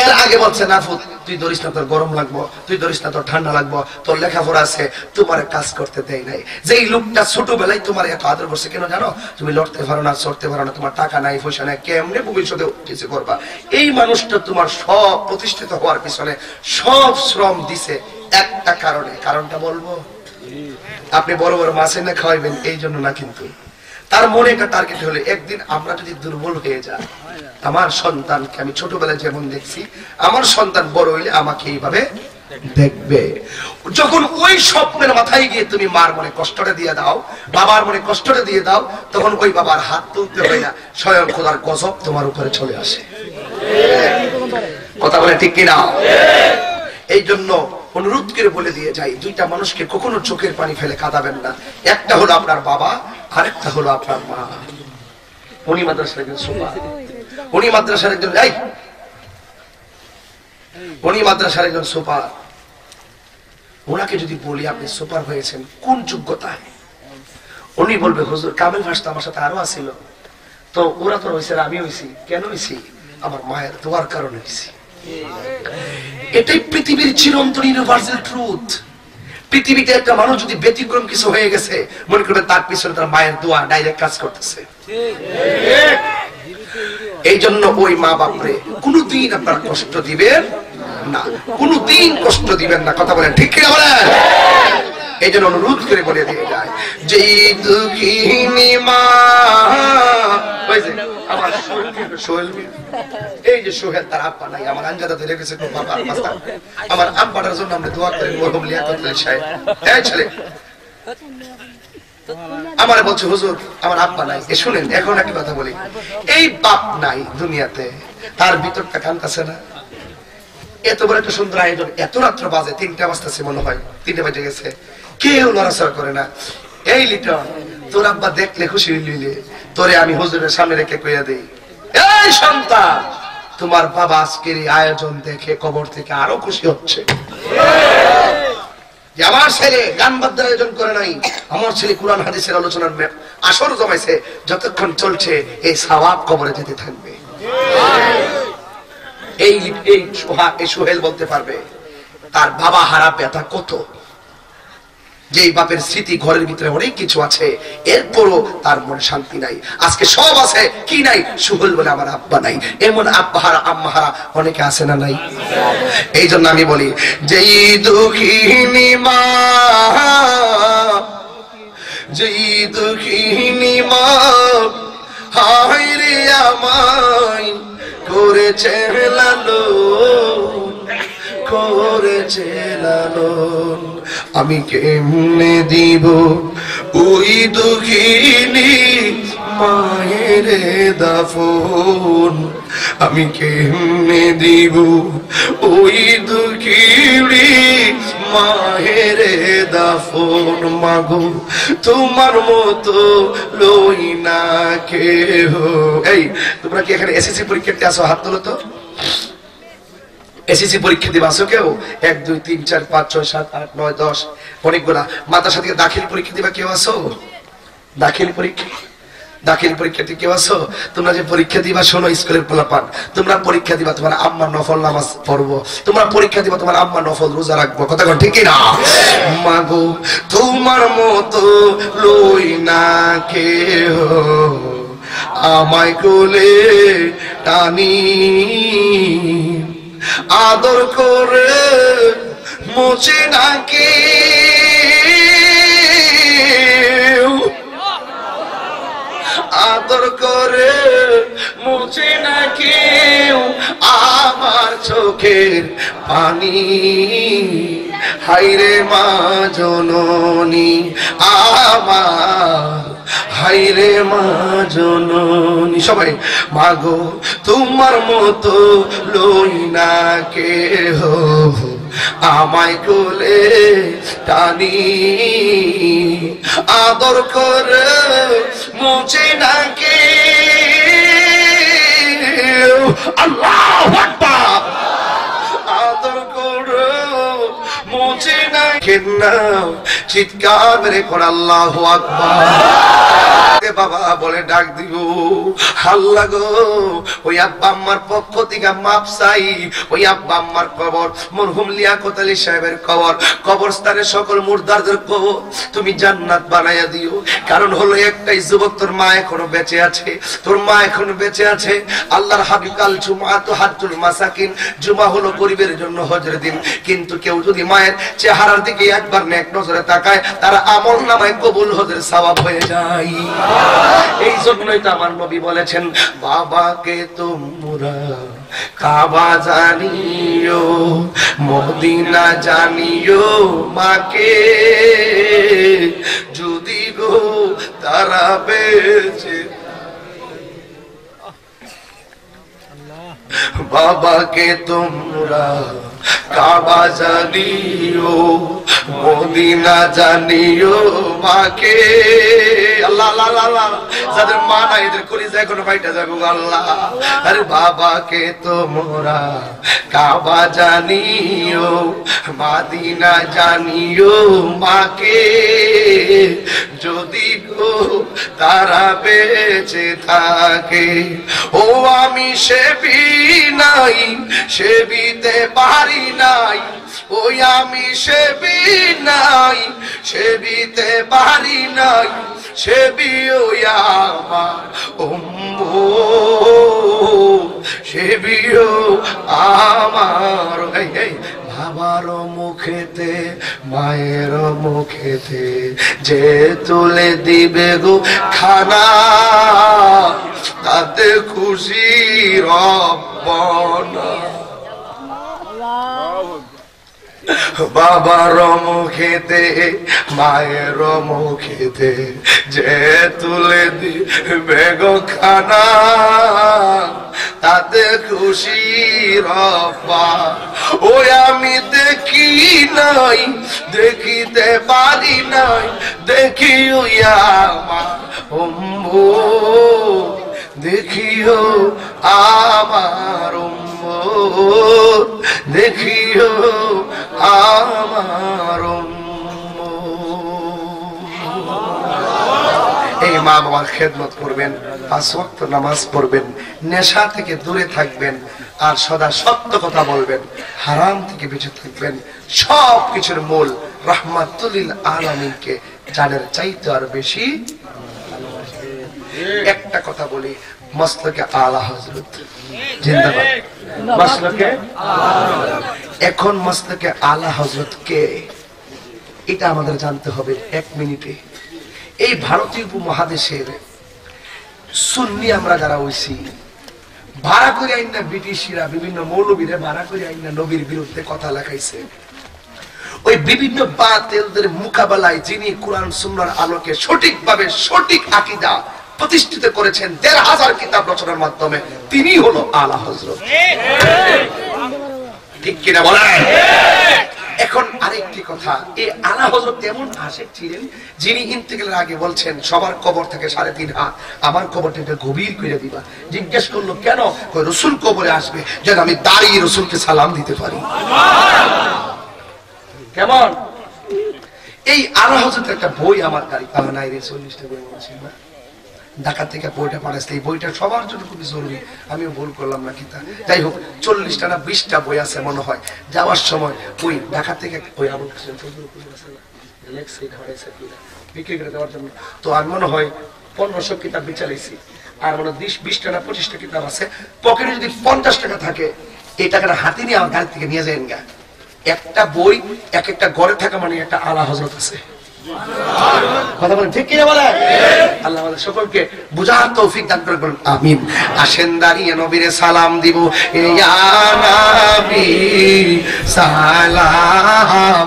এর আগে বলছে না ফুট, তুই ধরিস না, তোর গরম লাগবো, তুই ধরিস না, তোর ঠান্ডা লাগবো, তোর লেখাপড়া আছে, তোমার কাজ করতে দেয় নাই। যেই লোকটা ছোটবেলায় তোমার এত আদর করছে কেন জানো? তুমি লড়তে পারো না, চড়তে পারো না, তোমার টাকা নাই, পয়সা নাই, কেমনে ভবিষ্যতে কিছু করবা। এই মানুষটা তোমার সব প্রতিষ্ঠিত হওয়ার পিছনে সব শ্রম দিছে একটা কারণে। কারণটা বলবো, আপনি বড় বড় মাছ এনে খাওয়াইবেন এই জন্য না, কিন্তু তার মনে একটা টার্গেট হলে একদিন আমরা যদি দুর্বল হয়ে যাই, আমার সন্তানকে আমি ছোটবেলায় যেমন দেখছি, আমার সন্তান বড় হইলে আমাকে এইভাবে দেখবে। যখন ওই স্বপ্নের মাথায় গিয়ে তুমি মার মনে কষ্টটা দিয়ে দাও, বাবার মনে কষ্টটা দিয়ে দাও, তখন ওই বাবার হাত তুলতে হয় না, স্বয়ং খোদার গজব তোমার উপরে চলে আসে। কথা বলে ঠিক কিনা? এই জন্য অনুরোধ করে বলে দিয়ে যাই, দুইটা মানুষকে কখনো চোখের পানি ফেলে কাঁদাবেন না। একটা হলো আপনার বাবা, আরেকটা হলো আপনার মা। উনি মাদ্রাসার একজন সুপার, উনি মাদ্রাসার একজন উনি মাদ্রাসার একজন সুপার। ওনাকে যদি বলি আপনি সুপার হয়েছেন কোন যোগ্যতায়, উনি বলবে হুজুর কামেল ভাস তো আমার সাথে আরো আসিল, তো ওরা তো হয়েছে আমি হয়েছি, কেন হয়েছি? আমার মায়ের দোয়ার কারণে হয়েছি। এটাই পৃথিবীর চিরন্তন ইউনিভার্সাল ট্রুথ। পৃথিবীতে একটা মানুষ যদি ব্যতিক্রম কিছু হয়ে গেছে, মনে করবে তার পিছনে তার মায়ের দোয়া ডাইরেক্ট কাজ করতেছে। এই জন্য ওই মা বাপরে কোনদিন আপনার কষ্ট দিবেন না, কোনদিন কষ্ট দিবেন না। কথা বলেন ঠিক কিনা বলেন? এই জন্য অনুরোধ করে বলে দিয়ে যায় যে দুঃখিনী মা, আমার সোহেল, এই যে সোহেল তার আব্বা নাই, আমার আঞ্জাদা ধরে গেছে, আমার আব্বাটার জন্য আমরা দোয়া করি। মরহুম লিয়াকত আলী সাহেব, এই ছেলে আমার বলছে হুজুর আমার আব্বা নাই। শুনেন এখন একটা কথা বলি, এই বাপ নাই দুনিয়াতে, তার ভিতরটা কাঁদতেছে না? এত বড় একটা সুন্দর আয়োজন, এত রাত্র বাজে, 3টা বাজতেছে মনে হয়, 3টে বেজে গেছে, কেউ লড়াচড়া করে না। এই লিটন তোর আব্বা দেখলে খুশি হইলে তোরে আমি হুজুরের সামনে রেখে কইয়া দেই, এই সন্তান তোমার বাবা আজকের এই আয়োজন দেখে কবর থেকে আরো খুশি হচ্ছে। আমার ছেলে গান বাদ্যের আয়োজন করে নাই, আমার ছেলে কোরআন হাদিসের আলোচনার আসর জমাইছে, যতক্ষণ চলছে এই সওয়াব কবরে যেতে থাকবে। এই সোহেল বলতে পারবে তার বাবা হারা ব্যথা কত, যে বাপের স্মৃতি ঘরের ভিতরে অনেক কিছু আছে, এরপরও তার মনে শান্তি নাই। আজকে সব আছে কি নাই, সোহেল বলে আমার আব্বা নাই। এমন আব্বা হারা আম্মা হারা অনেকে আছে না নাই? এই জন্য আমি বলি যেই দুঃখিনী মা, যেই দুঃখিনী মা হায় রে আমায় করেছে লালন, করেছে লালন, আমি কেমনে দিব ওই দুঃখিনী মায়ের দাফন, আমি কেমনে দিব ওই দুঃখিনী মায়ের দাফন। মাগো তোমার মতো লই না কেহ। এই তোমরা কি এখানে এসএসসি পরীক্ষার্থী আছো? হাত তোলো তো। এসএসসি পরীক্ষা দিবা আছো কেউ? 1 2 3 4 5 6 7 8 9 10 অনেকগুলা। মাদ্রাসা থেকে দাখিল পরীক্ষা দিবা কেউ আছো? দাখিল পরীক্ষা, দাখিল পরীক্ষার্থী কেউ আছো? তোমরা যে পরীক্ষা দিবা, শোনো স্কুলের পোলাপান, তোমরা পরীক্ষা দিবা তোমার আম্মা নফল নামাজ পড়বো, তোমরা পরীক্ষা দিবা তোমার আম্মা নফল রোজা রাখবো। কথা কন ঠিক না? মাগো তোমার মতো লই না কেহ, আমায় কোলে টানি আদর করে মুছে নাকি, আদর করে মুছে না কেউ আমার চোখের পানি। হায়রে মা জননী আমার, হায়রে মা জননী। সবাই মাগো তোমার মতো লই না কেহ, আমায় কোলে টানি আদর করে মুছে নাকি। আল্লাহু আকবার। আদর করে মুছে নাকি না, চিৎকার মেরে কর আল্লাহু আকবার। বাবা বলে ডাক দিব, আল্লাহ গো ওই আব্বা আম্মার পক্ষ থেকে মাপ চাই। ওই আব্বা আম্মার কবর, মরহুম লিয়াকত আলী সাহেবের কবর, কবরস্থানের সকল মুর্দারদের কবর তুমি জান্নাত বানাইয়া দিও। কারণ হলো একটাই, যুবক তোর মা এখনো বেঁচে আছে, তোর মা এখনো বেঁচে আছে। আল্লাহর হাবিব কাল জুমা তো হাজ্জুল মাসাকিন, জুমা হলো গরিবের জন্য হজের দিন। কিন্তু কেউ যদি মায়ের চেহারার দিকে একবার নেক নজরে তাকায়, তার আমল নামায় কবুল হজের সওয়াব হয়ে যায়। এই জন্যই তো আমার নবী বলেছেন, বাবাকে তোমরা কাবা জানিও, মদিনা জানিও, মাকে যদি গো তারা বেঁচে। বাবাকে তোমরা কাবা জানিও মদিনা জানিও মাকে আল্লাহ আল্লাহ আল্লাহ যাদের মা নাই এদের কলিজা এখন ফাইটা যাবে আল্লাহ আরে বাবাকে তোমরা কাবা জানিও মদিনা জানিও মাকে যদি গো তারা বেঁচে থাকে ও আমি সেবি নাই সেবিতে পারি নাই ওই আমি সেবি নাই সেবিতে পারি নাই সেবি ওই আমার সেবিও আমার বাবার মুখেতে মায়ের মুখেতে যে তুলে দিবে গো খানা তাতে খুশি রব্বানা বাবার মুখেতে মায়ের মুখেতে যে তুলে দিবে গো খানা তাতে খুশি রব্বা ওই আমি দেখি নাই দেখিতে পারি নাই দেখিও আমার দেখিও আমার দেখিও আমার এই মা বাবার খেদমত করবেন 5 ওয়াক্ত নামাজ পড়বেন নেশা থেকে দূরে থাকবেন আর সদা সত্য কথা বলবেন হারাম থেকে বেঁচে থাকবেন সব কিছুর মূল রাহমাতুল আলামিনকে জানার চাইতে আর বেশি একটা কথা বলি মাসলাকে আলা হযরত জিন্দাবাদ মাসলাকে এখন মাসলাকে আলা হযরত কে এটা আমাদের জানতে হবে 1 মিনিটে এই ভারতীয় উপমহাদেশের সুন্নি আমরা যারা হইছি ভাড়া করে আইনা ব্রিটিশরা বিভিন্ন মৌলবীরা ভাড়া করে আইনা নবীর বিরুদ্ধে কথা লেখাইছে ওই বিভিন্ন বাতিলদের মোকাবেলায় যিনি কোরআন সুন্নাহর আলোকে সঠিকভাবে সঠিক আকীদা প্রতিষ্ঠিত করেছেন ১৫০০ কিতাব রচনার মাধ্যমে তিনি হলো আলা হযরত ঠিক কিনা বলেন এখন আরেকটি কথা এই আলা হযরত এমন আশেক ছিলেন যিনি ইন্তেকালের আগে বলছেন সবার কবর থেকে 3.5 হাত আমার কবরটা গভীর করে দিবা জিজ্ঞেস করলো কেন কই রাসূল কবরে আসবে যেন আমি দাঁড়িয়ে রাসূলকে সালাম দিতে পারি কেমন এই আলা হযরতের একটা বই আমার গাড়ি পাওয়া নাই রে 40টা বই আছে না ঢাকা থেকে বইটা পাঠাইছে এই বইটা সবার জন্য খুবই জরুরি আমিও ভুল করলাম না কিতা যাই হোক 40টা না 20টা বই আছে মনে হয় যাওয়ার সময় ওই ঢাকা থেকে ওই আবুল হোসেন ফজলুল করিম আছে না লেখছে ধরেছে বিক্রি করে দেওয়ার জন্য তো আর মনে হয় 1500 কিতাব বিচারাইছি আর মনে 20টা না 25টা কিতাব আছে পকেটে যদি 50 টাকা থাকে এই টাকাটা হাতে নিয়ে আমার গাড়ি থেকে নিয়ে যাবেন গা একটা বই এক একটা ঘরে থাকা মানে একটা আলা হযরত আছে কথা বলেন ঠিক কিনা বলেন আল্লাহ আমাদের সকলকে বুঝার তৌফিক দান করুন আমিন আসেন দাঁড়িয়ে নবীরে সালাম দিব ইয়া নবী সালাম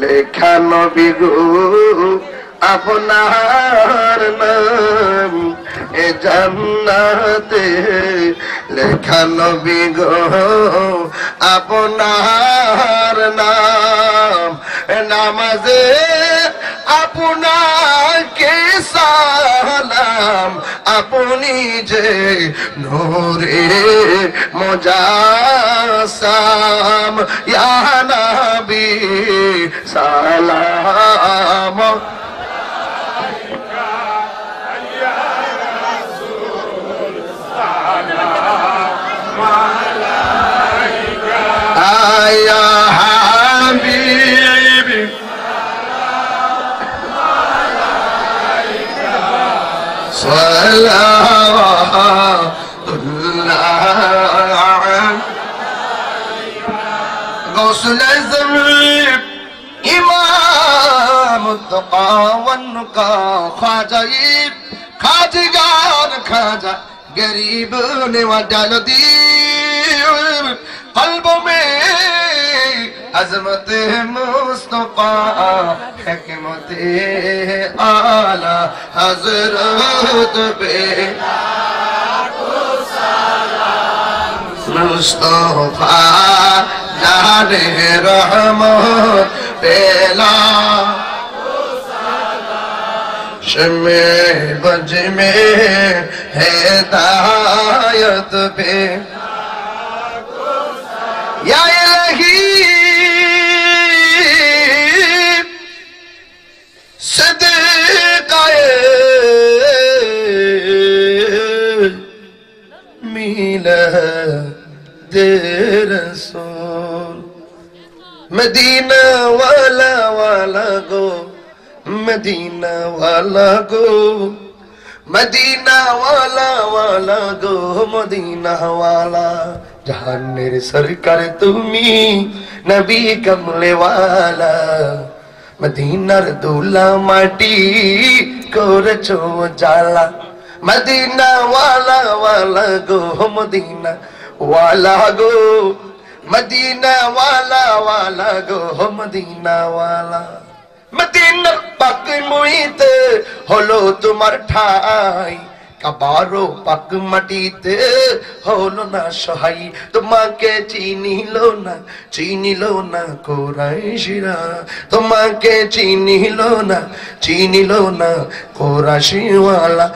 লেখা নবী গো আপনার নাম এ জান্নাতে লেখা নবী গো আপনার নাম নামাজে আপনাকে সালাম আপনি যে নূরে মুজাসসাম ইয়া নবী সালাম আয়া तुका वन्नुका ख्वाजाई खाजगार खाजा गरीब ने डाल दी कल्बों में अजमत मुस्तफा हिकमत आला हजरत पे मुस्तफा जाने रहमत पेला शमे बज में हिदायत पे या इलाही सदकाए मिलाद रसूल मदीना वाला गो मदीना वाला गो मदीना वाला गो मदीना वाला जहानेर सरकार तुमी नबी कमले वाला मदीनार दूला माटी करेছো जाला मदीना वाला गो मदीना वाला गो मदीना वाला गो मदीना वाला मदीनार पाक मुईते हलो तुम्हार ठाई কাবারো পাক মাটিতে হলো না সহাই তোমাকে চিনিল না কুরাইশরা তোমাকে চিনিল না কুরাইশওয়ালা